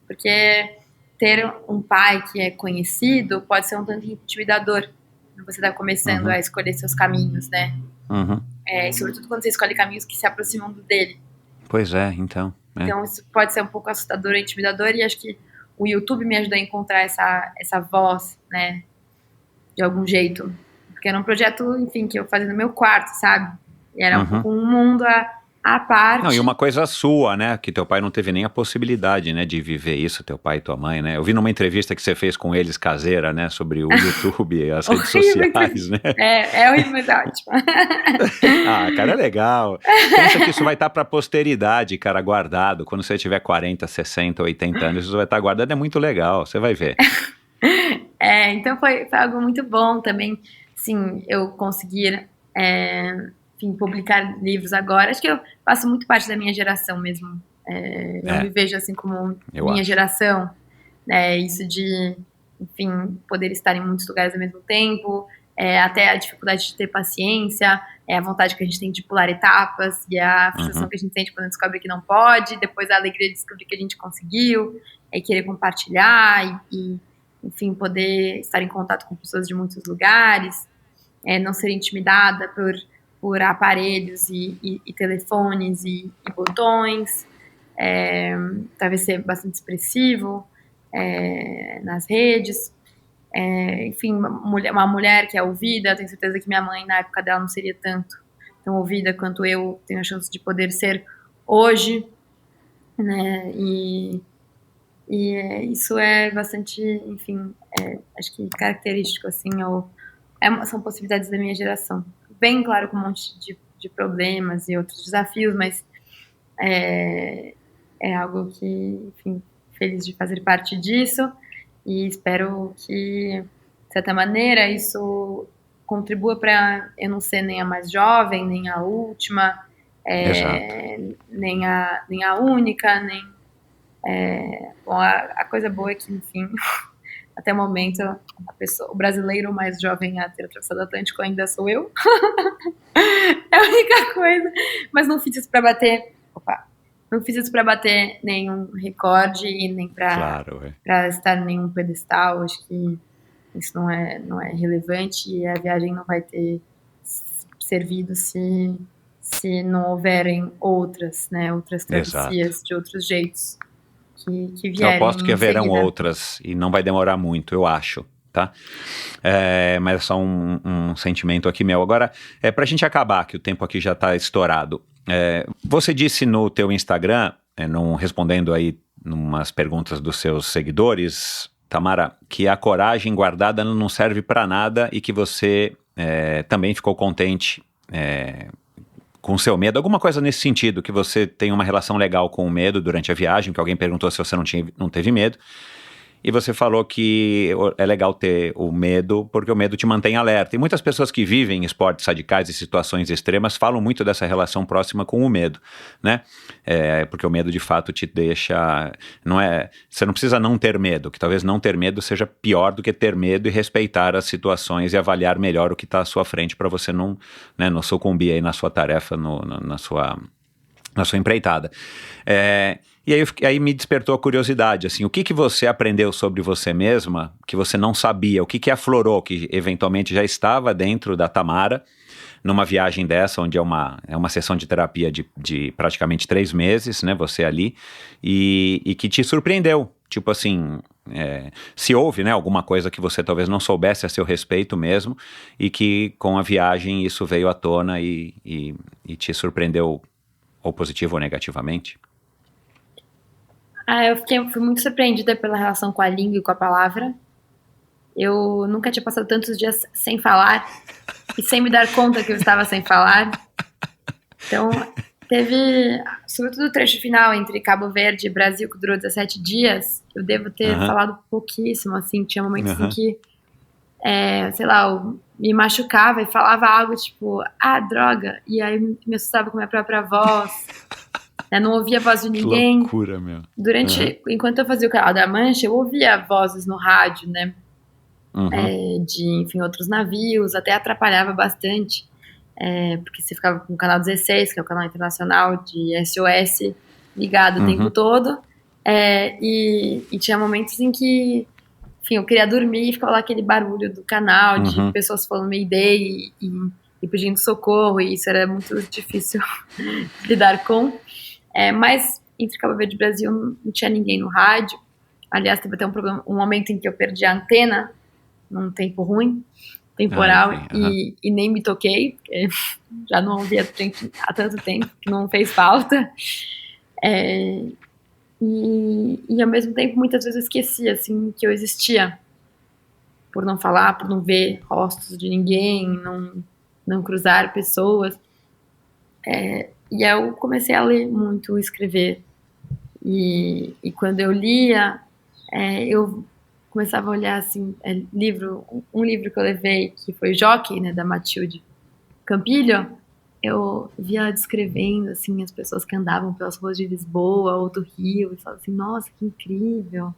Porque ter um pai que é conhecido pode ser um tanto intimidador quando você está começando a escolher seus caminhos, né? Uhum. E sobretudo quando você escolhe caminhos que se aproximam do dele. Pois é, então. Então isso pode ser um pouco assustador e intimidador, e acho que o YouTube me ajudou a encontrar essa voz, né? De algum jeito. Porque era um projeto, enfim, que eu fazia no meu quarto, sabe? E era um mundo à parte. Não, e uma coisa sua, né? Que teu pai não teve nem a possibilidade, né? De viver isso, teu pai e tua mãe, né? Eu vi numa entrevista que você fez com eles, caseira, né? Sobre o YouTube e as redes sociais, né? É horrível, mas é ótimo. Cara, é legal. Pensa que isso vai estar pra posteridade, cara, guardado. Quando você tiver 40, 60, 80 anos, isso vai estar guardado. É muito legal, você vai ver. Então foi algo muito bom também, sim, eu conseguir, enfim, publicar livros agora. Acho que eu faço muito parte da minha geração mesmo. Eu me vejo assim como minha geração, né? Isso de, enfim, poder estar em muitos lugares ao mesmo tempo, até a dificuldade de ter paciência, a vontade que a gente tem de pular etapas, e a frustração que a gente sente quando descobre que não pode, depois a alegria de descobrir que a gente conseguiu, querer compartilhar e enfim, poder estar em contato com pessoas de muitos lugares, não ser intimidada por aparelhos e telefones e botões, talvez ser bastante expressivo nas redes, enfim, uma mulher que é ouvida. Tenho certeza que minha mãe, na época dela, não seria tanto tão ouvida quanto eu tenho a chance de poder ser hoje, né, isso é bastante, enfim, acho que característico, assim, são possibilidades da minha geração. Bem claro, com um monte de problemas e outros desafios, mas é algo que, enfim, feliz de fazer parte disso, e espero que, de certa maneira, isso contribua para eu não ser nem a mais jovem, nem a última, nem a única, nem... Bom, a coisa boa é que, enfim, até o momento, o brasileiro mais jovem a ter atravessado o Atlântico ainda sou eu. É a única coisa. Mas não fiz isso para bater. Não fiz isso para bater nenhum recorde e nem para estar em nenhum pedestal. Acho que isso não é relevante, e a viagem não vai ter servido se não houverem outras travessias de outros jeitos. Que vierem. Eu aposto que haverão outras e não vai demorar muito, eu acho, tá? Mas é só um sentimento aqui meu. Agora, pra gente acabar, que o tempo aqui já tá estourado, você disse no teu Instagram, respondendo aí umas perguntas dos seus seguidores, Tamara, que a coragem guardada não serve pra nada e que você também ficou contente com o seu medo, alguma coisa nesse sentido, que você tem uma relação legal com o medo durante a viagem, que alguém perguntou se você não teve medo, E você falou que é legal ter o medo, porque o medo te mantém alerta. E muitas pessoas que vivem esportes radicais e situações extremas falam muito dessa relação próxima com o medo, né? Porque o medo, de fato, te deixa... Você não precisa não ter medo, que talvez não ter medo seja pior do que ter medo e respeitar as situações e avaliar melhor o que está à sua frente para você não sucumbir aí na sua tarefa, na sua empreitada. E aí me despertou a curiosidade, assim, o que você aprendeu sobre você mesma que você não sabia, o que aflorou, que eventualmente já estava dentro da Tamara, numa viagem dessa, onde é uma sessão de terapia de praticamente 3 meses, né, você ali, e que te surpreendeu, tipo assim, se houve, né, alguma coisa que você talvez não soubesse a seu respeito mesmo, e que com a viagem isso veio à tona e te surpreendeu, ou positivo ou negativamente? Fui muito surpreendida pela relação com a língua e com a palavra. Eu nunca tinha passado tantos dias sem falar e sem me dar conta que eu estava sem falar. Então, teve, sobretudo o trecho final entre Cabo Verde e Brasil, que durou 17 dias, eu devo ter falado pouquíssimo, assim, tinha momentos em que, sei lá, eu me machucava e falava algo tipo, droga, e aí me assustava com a minha própria voz. Não ouvia a voz de ninguém. Que loucura, meu. Enquanto eu fazia o Canal da Mancha, eu ouvia vozes no rádio, né? De outros navios, até atrapalhava bastante, porque você ficava com o canal 16, que é o canal internacional de SOS, ligado o tempo todo, e tinha momentos em que, enfim, eu queria dormir e ficava lá aquele barulho do canal, de pessoas falando Mayday e pedindo socorro, e isso era muito difícil lidar com. Mas entre Cabo Verde e Brasil não tinha ninguém no rádio. Aliás, teve até um momento em que eu perdi a antena num tempo ruim, temporal, e nem me toquei, porque já não ouvia gente há tanto tempo, que não fez falta. E ao mesmo tempo, muitas vezes eu esquecia assim, que eu existia, por não falar, por não ver rostos de ninguém, não cruzar pessoas. E eu comecei a ler muito, escrever. E quando eu lia, eu começava a olhar assim, um livro que eu levei, que foi Jockey, né, da Matilde Campilho, eu via ela descrevendo assim, as pessoas que andavam pelas ruas de Lisboa ou do Rio, e falava assim, nossa, que incrível,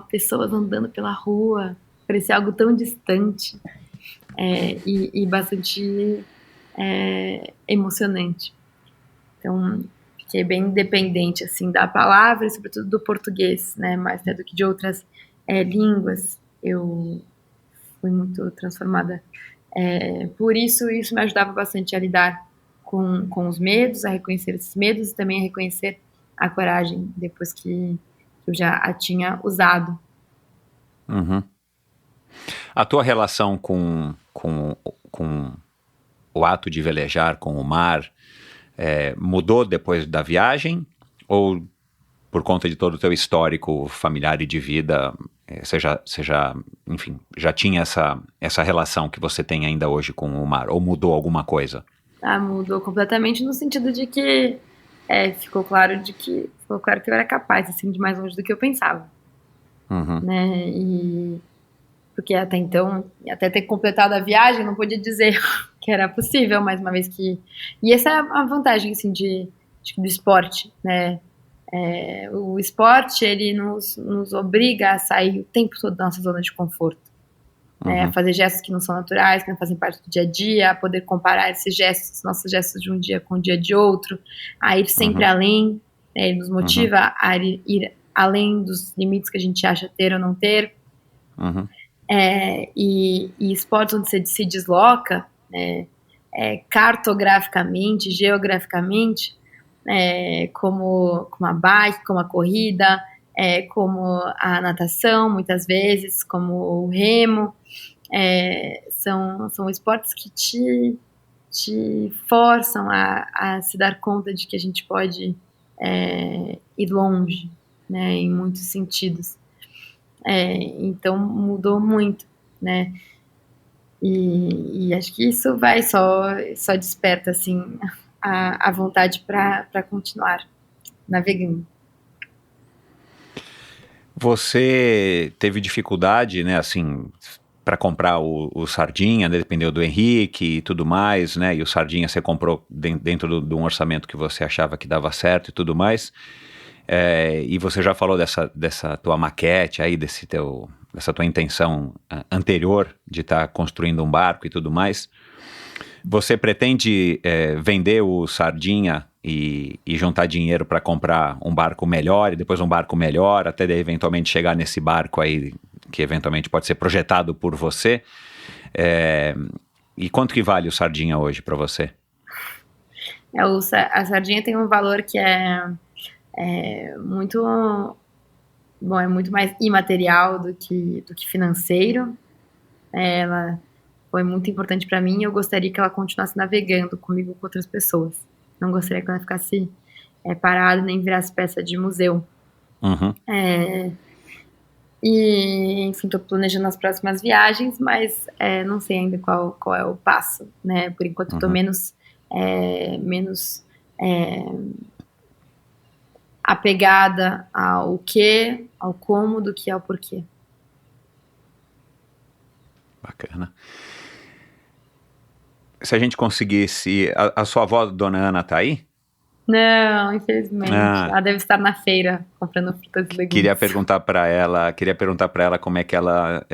pessoas andando pela rua, parecia algo tão distante, e bastante emocionante. Então, fiquei bem independente, assim, da palavra e, sobretudo, do português, né, mais até do que de outras línguas. Eu fui muito transformada por isso, e isso me ajudava bastante a lidar com os medos, a reconhecer esses medos e também a reconhecer a coragem, depois que eu já a tinha usado. A tua relação com o ato de velejar, com o mar, mudou depois da viagem, ou por conta de todo o teu histórico familiar e de vida, você já, enfim, já tinha essa relação que você tem ainda hoje com o mar, ou mudou alguma coisa? Mudou completamente, no sentido de que ficou claro que eu era capaz, assim, de mais longe do que eu pensava, né, porque até então, até ter completado a viagem, não podia dizer que era possível, mais uma vez que... E essa é a vantagem, assim, do esporte, né? O esporte, ele nos obriga a sair o tempo todo da nossa zona de conforto. A fazer gestos que não são naturais, que não fazem parte do dia a dia, a poder comparar esses gestos, nossos gestos de um dia com o dia de outro, a ir sempre além, né? Ele nos motiva a ir além dos limites que a gente acha ter ou não ter. E esportes onde você se desloca, cartograficamente, geograficamente, como a bike, como a corrida, como a natação, muitas vezes, como o remo, são esportes que te forçam a se dar conta de que a gente pode ir longe, né, em muitos sentidos. Então mudou muito, né? E acho que isso vai só desperta assim a vontade para continuar navegando. Você teve dificuldade, né, assim, para comprar o Sardinha, né, dependeu do Henrique e tudo mais, né, e o Sardinha você comprou dentro de um orçamento que você achava que dava certo e tudo mais, e você já falou dessa tua maquete aí, dessa tua intenção anterior de estar construindo um barco e tudo mais. Você pretende vender o Sardinha e juntar dinheiro para comprar um barco melhor e depois um barco melhor, até eventualmente chegar nesse barco aí que eventualmente pode ser projetado por você? E quanto que vale o Sardinha hoje para você? A Sardinha tem um valor que é muito bom, é muito mais imaterial do que financeiro. Ela foi muito importante para mim. Eu gostaria que ela continuasse navegando comigo com outras pessoas. Não gostaria que ela ficasse parada nem virasse peça de museu. Uhum. E, enfim, estou planejando as próximas viagens, mas não sei ainda qual é o passo, né? Por enquanto estou menos apegada ao que, ao como, do que ao porquê. Bacana. Se a gente conseguisse... A sua avó, Dona Ana, tá aí? Não, infelizmente. Ela deve estar na feira, comprando frutas e legumes. Queria perguntar para ela como é que ela...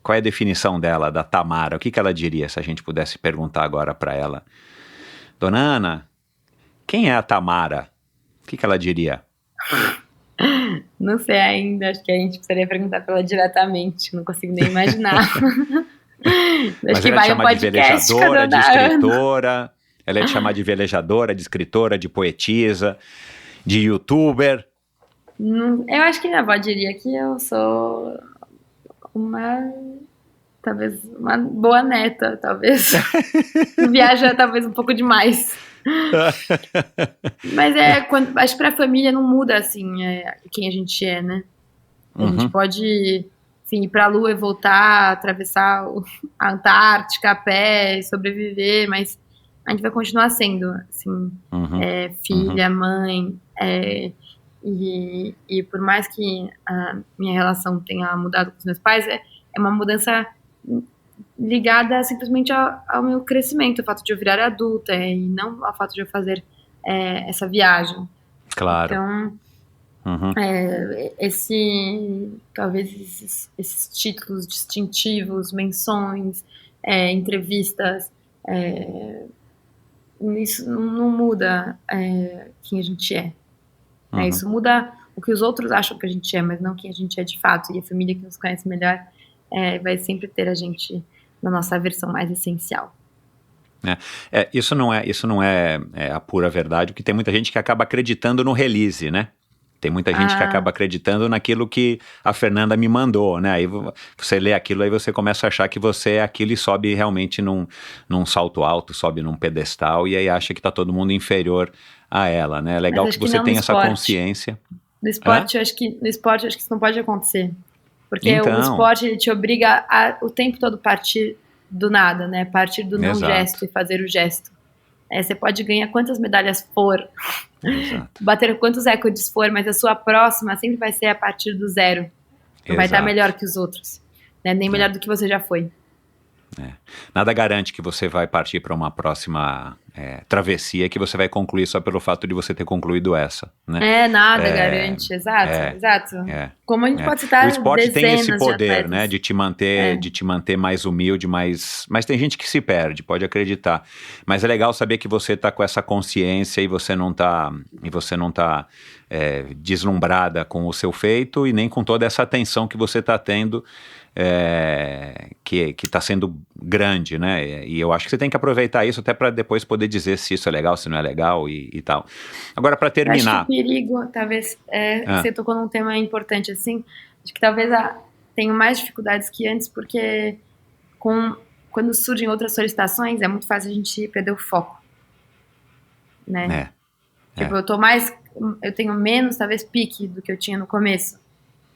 qual é a definição dela, da Tamara? O que ela diria se a gente pudesse perguntar agora para ela? Dona Ana, quem é a Tamara? O que ela diria? Não sei ainda, acho que a gente precisaria perguntar para ela diretamente, não consigo nem imaginar. Mas ela te chamar de velejadora, de escritora, ela ia te chamar de velejadora, de escritora, de poetisa, de youtuber? Eu acho que minha avó diria que eu sou talvez uma boa neta, talvez. Viaja talvez um pouco demais. Mas acho que pra família não muda, assim, quem a gente é, né? A gente pode, enfim, ir pra Lua e voltar, atravessar a Antártica a pé, sobreviver, mas a gente vai continuar sendo, assim, filha, mãe, e por mais que a minha relação tenha mudado com os meus pais, é uma mudança ligada simplesmente ao meu crescimento, o fato de eu virar adulta e não ao fato de eu fazer essa viagem. Claro. Então, talvez esses títulos distintivos, menções, entrevistas, isso não muda quem a gente é. Isso muda o que os outros acham que a gente é, mas não quem a gente é de fato. E a família que nos conhece melhor vai sempre ter a gente na nossa versão mais essencial. Isso não é a pura verdade, porque tem muita gente que acaba acreditando no release, né? Tem muita gente que acaba acreditando naquilo que a Fernanda me mandou, né? Aí você lê aquilo, aí você começa a achar que você é aquilo e sobe realmente num salto alto, sobe num pedestal, e aí acha que tá todo mundo inferior a ela, né? É legal que você tenha essa consciência. No esporte, eu acho que isso não pode acontecer. Porque o esporte, ele te obriga a o tempo todo partir do nada, né? Partir do não gesto e fazer o gesto. Você pode ganhar quantas medalhas for, bater quantos recordes for, mas a sua próxima sempre vai ser a partir do zero. Não vai estar melhor que os outros, né? Nem melhor do que você já foi. Nada garante que você vai partir para uma próxima travessia que você vai concluir só pelo fato de você ter concluído essa, né? Nada garante, exato. Como a gente pode citar, o esporte tem esse poder, atletas, né, de te manter mais humilde, mas tem gente que se perde, pode acreditar. Mas é legal saber que você está com essa consciência e você não tá deslumbrada com o seu feito e nem com toda essa atenção que você está tendo, que está sendo grande, né? E eu acho que você tem que aproveitar isso até para depois poder dizer se isso é legal, se não é legal e tal. Agora, para terminar... Acho que o perigo, talvez, você tocou num tema importante, assim, acho que talvez tenho mais dificuldades que antes, porque quando surgem outras solicitações, é muito fácil a gente perder o foco, né? Tipo, eu tenho menos, talvez, pique do que eu tinha no começo,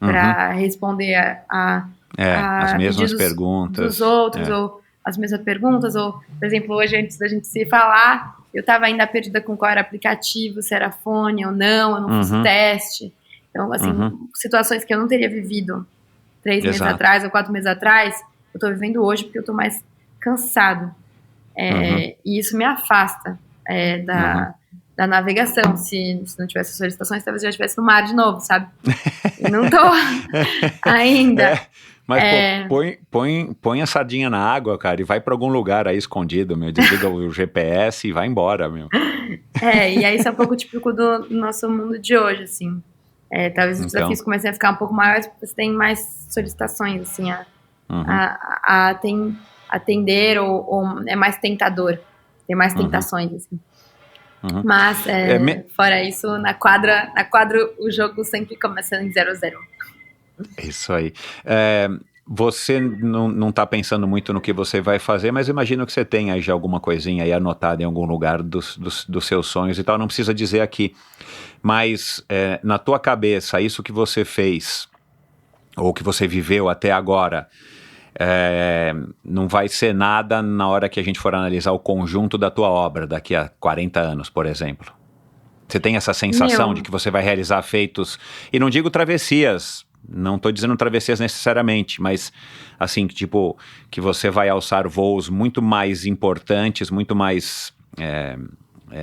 para responder as mesmas perguntas dos outros, ou as mesmas perguntas, ou, por exemplo, hoje, antes da gente se falar, eu estava ainda perdida com qual era aplicativo, se era fone ou não, eu não fiz teste. Então, assim, situações que eu não teria vivido 3 meses Exato. atrás ou 4 meses atrás, eu tô vivendo hoje porque eu tô mais cansado. E isso me afasta da navegação. Se não tivesse solicitações, talvez eu já estivesse no mar de novo, sabe? E não tô ainda. Mas pô, põe a sardinha na água, cara, e vai pra algum lugar aí escondido, meu. Desliga o GPS e vai embora, meu. E aí isso é um pouco típico do nosso mundo de hoje, assim. Talvez os desafios comecem a ficar um pouco maiores porque você tem mais solicitações, assim, a atender ou é mais tentador. Tem mais tentações, assim. Mas, fora isso, na quadra o jogo sempre começa em 0-0. Isso aí. Você não tá pensando muito no que você vai fazer, mas eu imagino que você tenha aí já alguma coisinha aí anotada em algum lugar dos seus sonhos e tal, não precisa dizer aqui. Mas na tua cabeça, isso que você fez, ou que você viveu até agora, não vai ser nada na hora que a gente for analisar o conjunto da tua obra, daqui a 40 anos, por exemplo. Você tem essa sensação de que você vai realizar feitos, e não digo travessias, não estou dizendo travessias necessariamente, mas assim, tipo, que você vai alçar voos muito mais importantes, muito mais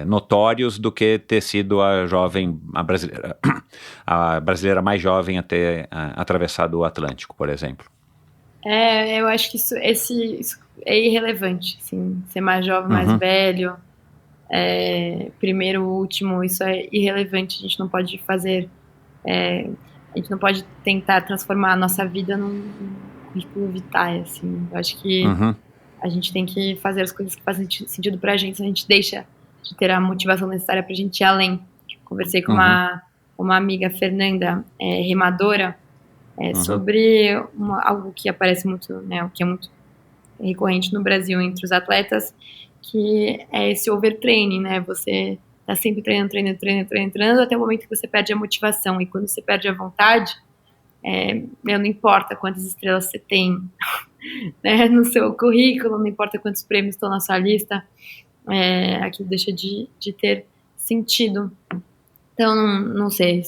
notórios do que ter sido a brasileira mais jovem a ter atravessado o Atlântico, por exemplo. Eu acho que isso é irrelevante, assim, ser mais jovem, mais velho, primeiro, último, isso é irrelevante. A gente não pode fazer, a gente não pode tentar transformar a nossa vida num currículo vitae, assim. Eu acho que a gente tem que fazer as coisas que fazem sentido pra gente, se a gente deixa de ter a motivação necessária pra gente ir além. Conversei com uma amiga, Fernanda, remadora, sobre algo que aparece muito, né, que é muito recorrente no Brasil entre os atletas, que é esse overtraining, né? Você tá sempre treinando até o momento que você perde a motivação, e quando você perde a vontade, não importa quantas estrelas você tem né, no seu currículo, não importa quantos prêmios estão na sua lista, aquilo deixa de ter sentido. Então, não sei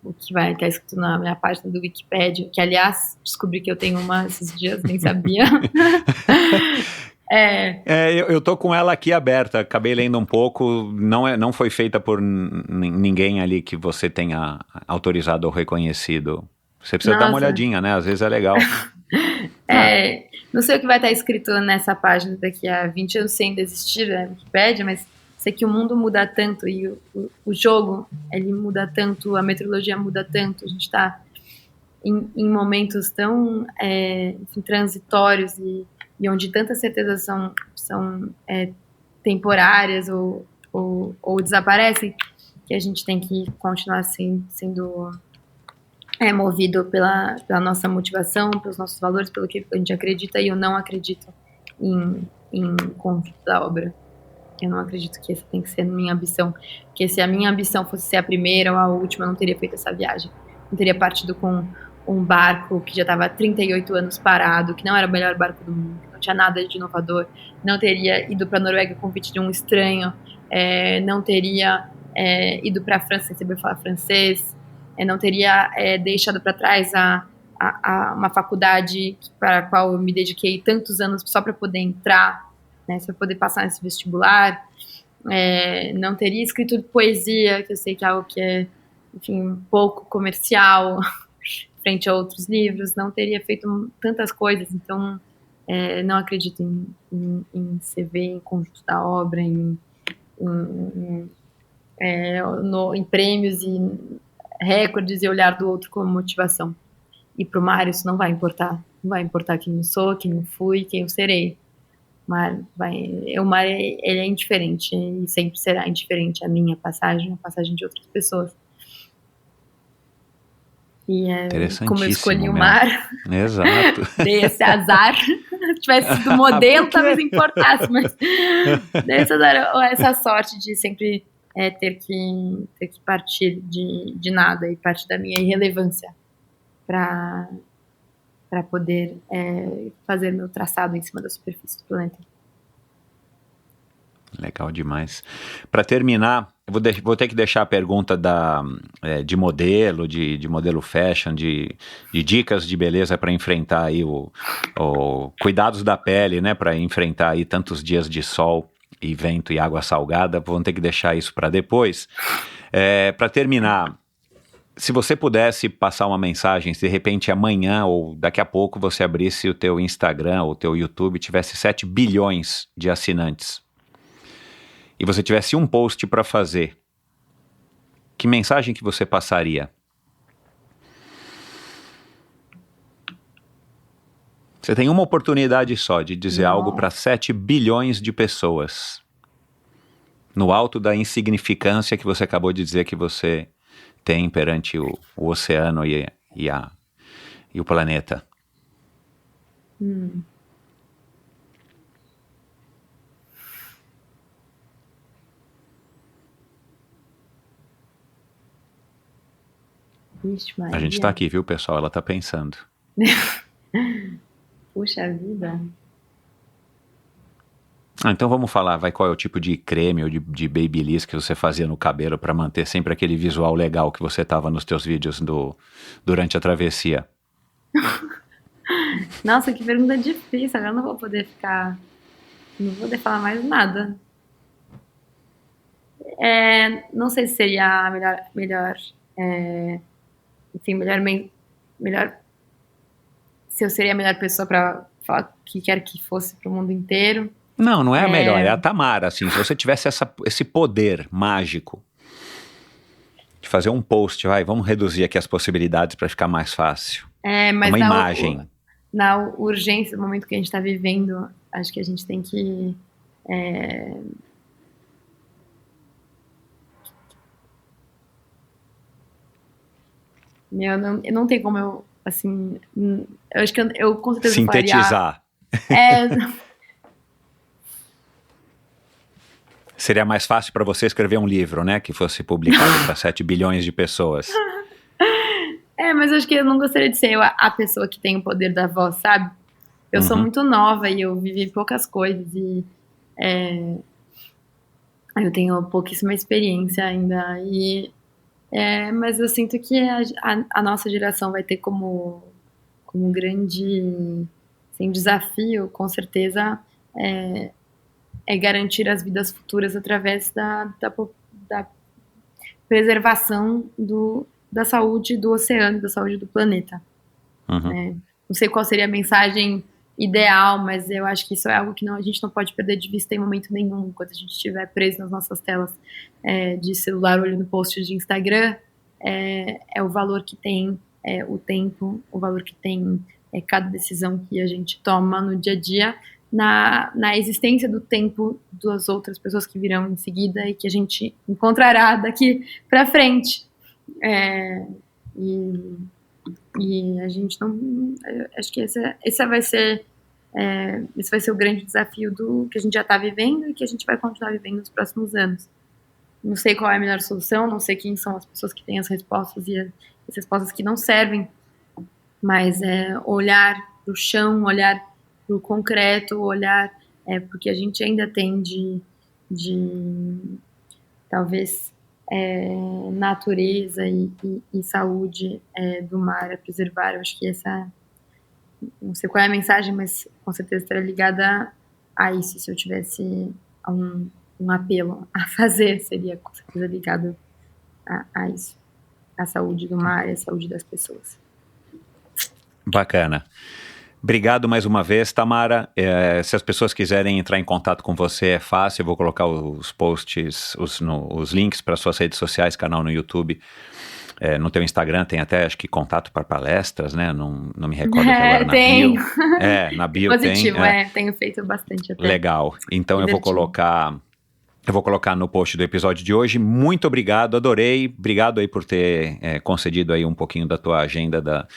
o que vai estar escrito na minha página do Wikipedia, que, aliás, descobri que eu tenho uma esses dias, nem sabia. Eu tô com ela aqui aberta, acabei lendo um pouco, não foi feita por ninguém ali que você tenha autorizado ou reconhecido. Você precisa dar uma olhadinha, né? Às vezes é legal. Não sei o que vai estar escrito nessa página daqui a 20 anos sem desistir da Wikipedia, mas sei que o mundo muda tanto e o jogo, ele muda tanto, a meteorologia muda tanto, a gente está em momentos tão transitórios e onde tantas certezas são temporárias ou desaparecem, que a gente tem que continuar sendo movido pela nossa motivação, pelos nossos valores, pelo que a gente acredita. E eu não acredito em conjunto da obra. Eu não acredito que essa tem que ser a minha ambição. Porque se a minha ambição fosse ser a primeira ou a última, eu não teria feito essa viagem. Não teria partido com um barco que já estava há 38 anos parado, que não era o melhor barco do mundo, que não tinha nada de inovador, não teria ido para a Noruega com o convite de um estranho, não teria ido para a França sem saber falar francês, não teria deixado para trás uma faculdade para a qual eu me dediquei tantos anos só para poder entrar, né, só para poder passar nesse vestibular, não teria escrito poesia, que eu sei que é algo que é, enfim, um pouco comercial, frente a outros livros, não teria feito tantas coisas. Então, não acredito em CV, em conjunto da obra, em prêmios e recordes e olhar do outro como motivação. E para o Mário isso não vai importar. Não vai importar quem eu sou, quem eu fui, quem eu serei. O Mário ele é indiferente e sempre será indiferente a minha passagem, a passagem de outras pessoas. E como eu escolhi o mar, exato. dei esse azar. Se tivesse sido modelo, talvez importasse, mas dei esse azar, essa sorte de sempre ter que partir de nada e partir da minha irrelevância para poder fazer meu traçado em cima da superfície do planeta. Legal demais. Para terminar, vou ter que deixar a pergunta de modelo, de modelo fashion, de dicas de beleza para enfrentar aí o cuidados da pele, né? Para enfrentar aí tantos dias de sol e vento e água salgada. Vamos ter que deixar isso para depois. Para terminar, se você pudesse passar uma mensagem, se de repente amanhã ou daqui a pouco você abrisse o teu Instagram ou o teu YouTube, tivesse 7 bilhões de assinantes, e você tivesse um post para fazer, que mensagem que você passaria? Você tem uma oportunidade só de dizer algo para 7 bilhões de pessoas, no alto da insignificância que você acabou de dizer que você tem perante o oceano e o planeta. Vixe, Maria. A gente tá aqui, viu, pessoal? Ela tá pensando. Puxa vida. Então vamos falar, qual é o tipo de creme ou de babyliss que você fazia no cabelo para manter sempre aquele visual legal que você tava nos teus vídeos durante a travessia? Nossa, que pergunta difícil. Agora eu não vou poder falar mais nada. Não sei se seria a melhor se eu seria a melhor pessoa para falar o que quer que fosse pro mundo inteiro. Não é a melhor, é a Tamara, assim, se você tivesse esse poder mágico de fazer um post, vamos reduzir aqui as possibilidades para ficar mais fácil. Mas uma imagem. Na urgência, no momento que a gente está vivendo, acho que a gente tem que eu não tenho como eu acho que eu com certeza sintetizar. Seria mais fácil para você escrever um livro, né? Que fosse publicado para 7 bilhões de pessoas. Mas eu acho que eu não gostaria de ser a pessoa que tem o poder da voz, sabe? Eu sou muito nova e eu vivi poucas coisas e eu tenho pouquíssima experiência ainda. Mas eu sinto que a nossa geração vai ter como grande desafio, com certeza, garantir as vidas futuras através da preservação da saúde do oceano, da saúde do planeta. Não sei qual seria a mensagem ideal, mas eu acho que isso é algo que a gente não pode perder de vista em momento nenhum, enquanto a gente estiver preso nas nossas telas de celular, olhando posts de Instagram, é o valor que tem o tempo, o valor que tem cada decisão que a gente toma no dia a dia, na existência do tempo das outras pessoas que virão em seguida e que a gente encontrará daqui para frente. E a gente não... Acho que esse vai ser o grande desafio do que a gente já está vivendo e que a gente vai continuar vivendo nos próximos anos. Não sei qual é a melhor solução, não sei quem são as pessoas que têm as respostas e as respostas que não servem, mas olhar para o chão, olhar para o concreto, olhar porque a gente ainda tem de talvez natureza e saúde do mar a preservar. Eu acho que essa, não sei qual é a mensagem, mas com certeza estaria ligada a isso. Se eu tivesse um apelo a fazer, seria com certeza ligado a isso, a saúde do mar e a saúde das pessoas. Bacana. Obrigado mais uma vez, Tamara. Se as pessoas quiserem entrar em contato com você, é fácil. Eu vou colocar os posts, os links para suas redes sociais, canal no YouTube. No teu Instagram tem até, acho que, contato para palestras, né? Não me recordo agora na bio. Na bio positivo, tenho feito bastante até. Legal. Então eu vou colocar no post do episódio de hoje. Muito obrigado, adorei. Obrigado aí por ter concedido aí um pouquinho da tua agenda,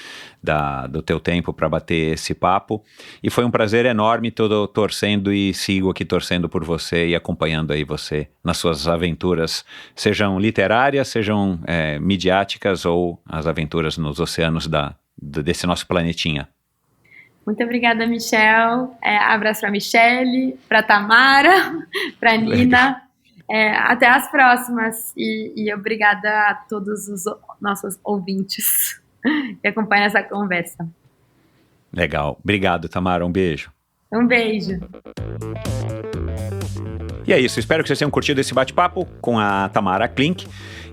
do teu tempo para bater esse papo. E foi um prazer enorme, tô torcendo e sigo aqui torcendo por você e acompanhando aí você nas suas aventuras, sejam literárias, sejam midiáticas ou as aventuras nos oceanos desse nosso planetinha. Muito obrigada, Michel. Abraço para Michele, para Tamara, para Nina. Até as próximas e obrigada a todos os nossos ouvintes que acompanham essa conversa. Legal. Obrigado, Tamara. Um beijo. Um beijo. E é isso, espero que vocês tenham curtido esse bate-papo com a Tamara Klink.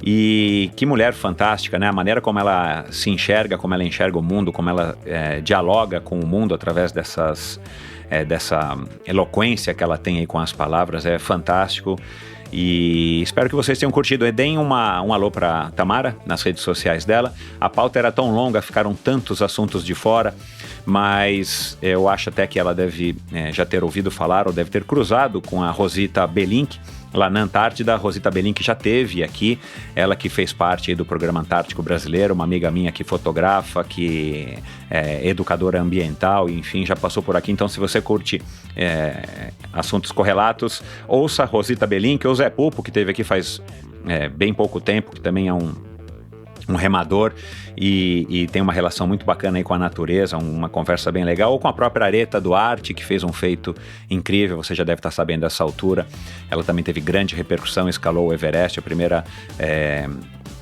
E que mulher fantástica, né? A maneira como ela se enxerga, como ela enxerga o mundo, como ela dialoga com o mundo através dessa eloquência que ela tem aí com as palavras, é fantástico. E espero que vocês tenham curtido. Deem um alô para Tamara nas redes sociais dela. A pauta era tão longa, ficaram tantos assuntos de fora, mas eu acho até que ela deve já ter ouvido falar ou deve ter cruzado com a Rosita Belink lá na Antártida. A Rosita Belink já esteve aqui, ela que fez parte aí do Programa Antártico Brasileiro, uma amiga minha que fotografa, que é educadora ambiental, enfim, já passou por aqui. Então, se você curte assuntos correlatos, ouça a Rosita Belink ou o Zé Pupo, que esteve aqui faz bem pouco tempo, que também é um remador e tem uma relação muito bacana aí com a natureza, uma conversa bem legal, ou com a própria Areta Duarte, que fez um feito incrível, você já deve estar sabendo dessa altura. Ela também teve grande repercussão, escalou o Everest, a primeira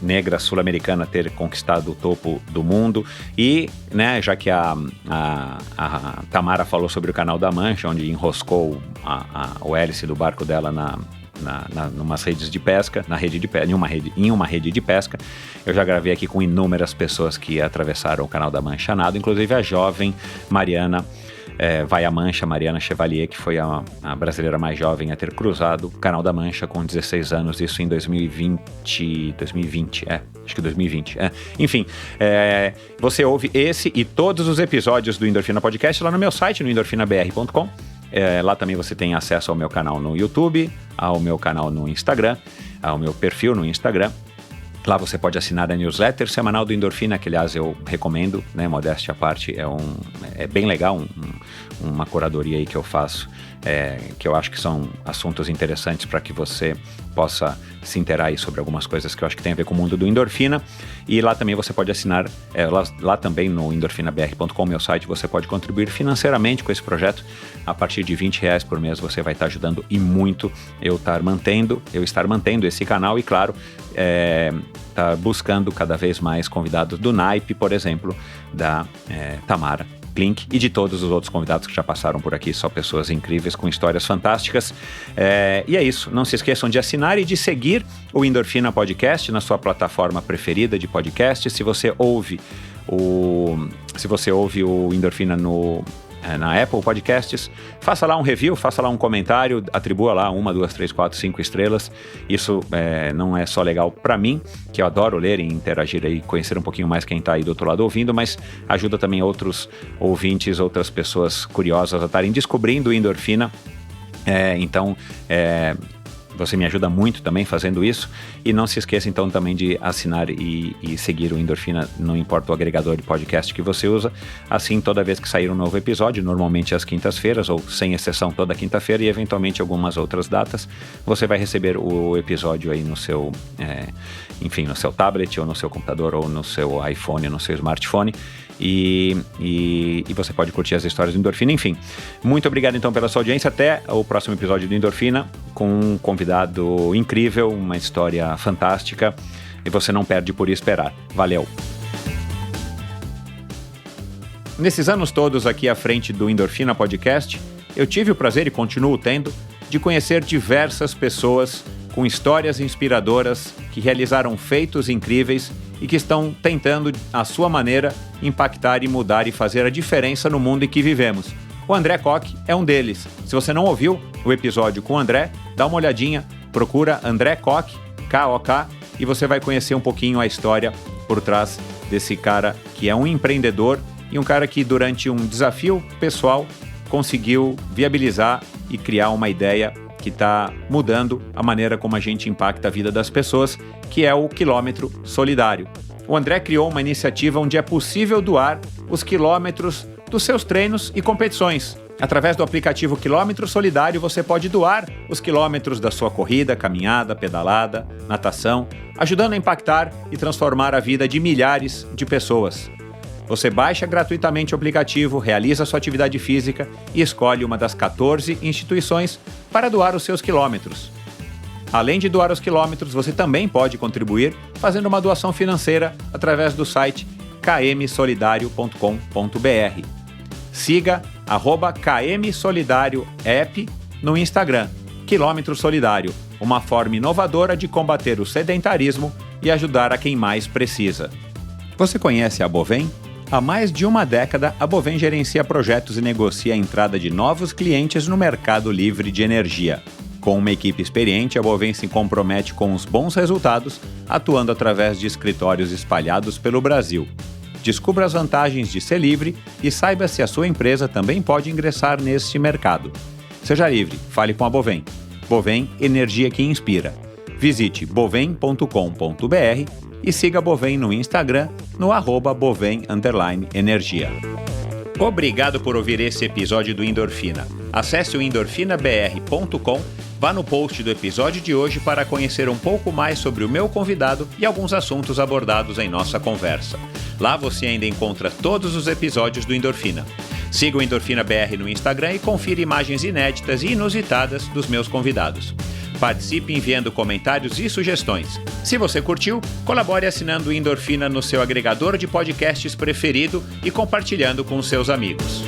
negra sul-americana a ter conquistado o topo do mundo. E, né, já que a Tamara falou sobre o Canal da Mancha, onde enroscou o hélice do barco dela numas redes de pesca, em uma rede de pesca. Eu já gravei aqui com inúmeras pessoas que atravessaram o Canal da Mancha a nado, inclusive a jovem Mariana Vai a Mancha, Mariana Chevalier, que foi a brasileira mais jovem a ter cruzado o Canal da Mancha com 16 anos, isso em 2020, acho que 2020. Enfim, você ouve esse e todos os episódios do Endorfina Podcast lá no meu site, no endorfinabr.com. Lá também você tem acesso ao meu canal no YouTube, ao meu canal no Instagram, ao meu perfil no Instagram. Lá você pode assinar a newsletter semanal do Endorfina, que aliás eu recomendo, né, modéstia à parte, é bem legal, uma curadoria aí que eu faço, que eu acho que são assuntos interessantes para que você possa se inteirar aí sobre algumas coisas que eu acho que tem a ver com o mundo do Endorfina. E lá também você pode assinar, lá também no endorfinabr.com, meu site, você pode contribuir financeiramente com esse projeto. A partir de R$20 por mês você vai estar ajudando e muito eu estar mantendo esse canal e, claro, tá buscando cada vez mais convidados do naipe, por exemplo, da Tamara Klink e de todos os outros convidados que já passaram por aqui, só pessoas incríveis com histórias fantásticas. E é isso, não se esqueçam de assinar e de seguir o Endorfina Podcast na sua plataforma preferida de podcast. Se você ouve o Endorfina na Apple Podcasts, faça lá um review, faça lá um comentário, atribua lá 1, 2, 3, 4, 5 estrelas. Isso não é só legal para mim, que eu adoro ler e interagir e conhecer um pouquinho mais quem tá aí do outro lado ouvindo, mas ajuda também outros ouvintes, outras pessoas curiosas a estarem descobrindo o Endorfina. Então, você me ajuda muito também fazendo isso. E não se esqueça então também de assinar e seguir o Endorfina, não importa o agregador de podcast que você usa. Assim, toda vez que sair um novo episódio, normalmente às quintas-feiras, ou sem exceção toda quinta-feira e eventualmente algumas outras datas, você vai receber o episódio aí no seu, no seu tablet, ou no seu computador, ou no seu iPhone, no seu smartphone. E você pode curtir as histórias do Endorfina. Enfim, muito obrigado então pela sua audiência. Até o próximo episódio do Endorfina, com um convidado incrível, uma história fantástica, e você não perde por esperar. Valeu! Nesses anos todos aqui à frente do Endorfina Podcast, eu tive o prazer e continuo tendo de conhecer diversas pessoas com histórias inspiradoras que realizaram feitos incríveis e que estão tentando, à sua maneira, impactar e mudar e fazer a diferença no mundo em que vivemos. O André Koch é um deles. Se você não ouviu o episódio com o André, dá uma olhadinha, procura André Koch, K-O-K, e você vai conhecer um pouquinho a história por trás desse cara que é um empreendedor e um cara que, durante um desafio pessoal, conseguiu viabilizar e criar uma ideia que está mudando a maneira como a gente impacta a vida das pessoas, que é o Quilômetro Solidário. O André criou uma iniciativa onde é possível doar os quilômetros dos seus treinos e competições. Através do aplicativo Quilômetro Solidário, você pode doar os quilômetros da sua corrida, caminhada, pedalada, natação, ajudando a impactar e transformar a vida de milhares de pessoas. Você baixa gratuitamente o aplicativo, realiza sua atividade física e escolhe uma das 14 instituições para doar os seus quilômetros. Além de doar os quilômetros, você também pode contribuir fazendo uma doação financeira através do site kmsolidario.com.br. Siga @kmsolidárioapp no Instagram. Quilômetro Solidário, uma forma inovadora de combater o sedentarismo e ajudar a quem mais precisa. Você conhece a Bovem? Há mais de uma década, a Bovem gerencia projetos e negocia a entrada de novos clientes no mercado livre de energia. Com uma equipe experiente, a Bovem se compromete com os bons resultados, atuando através de escritórios espalhados pelo Brasil. Descubra as vantagens de ser livre e saiba se a sua empresa também pode ingressar neste mercado. Seja livre, fale com a Bovem. Bovem, energia que inspira. Visite bovem.com.br e siga a Bovem no Instagram, no @bovem_energia. Obrigado por ouvir esse episódio do Endorfina. Acesse o endorfinabr.com, vá no post do episódio de hoje para conhecer um pouco mais sobre o meu convidado e alguns assuntos abordados em nossa conversa. Lá você ainda encontra todos os episódios do Endorfina. Siga o Endorfina BR no Instagram e confira imagens inéditas e inusitadas dos meus convidados. Participe enviando comentários e sugestões. Se você curtiu, colabore assinando o Endorfina no seu agregador de podcasts preferido e compartilhando com seus amigos.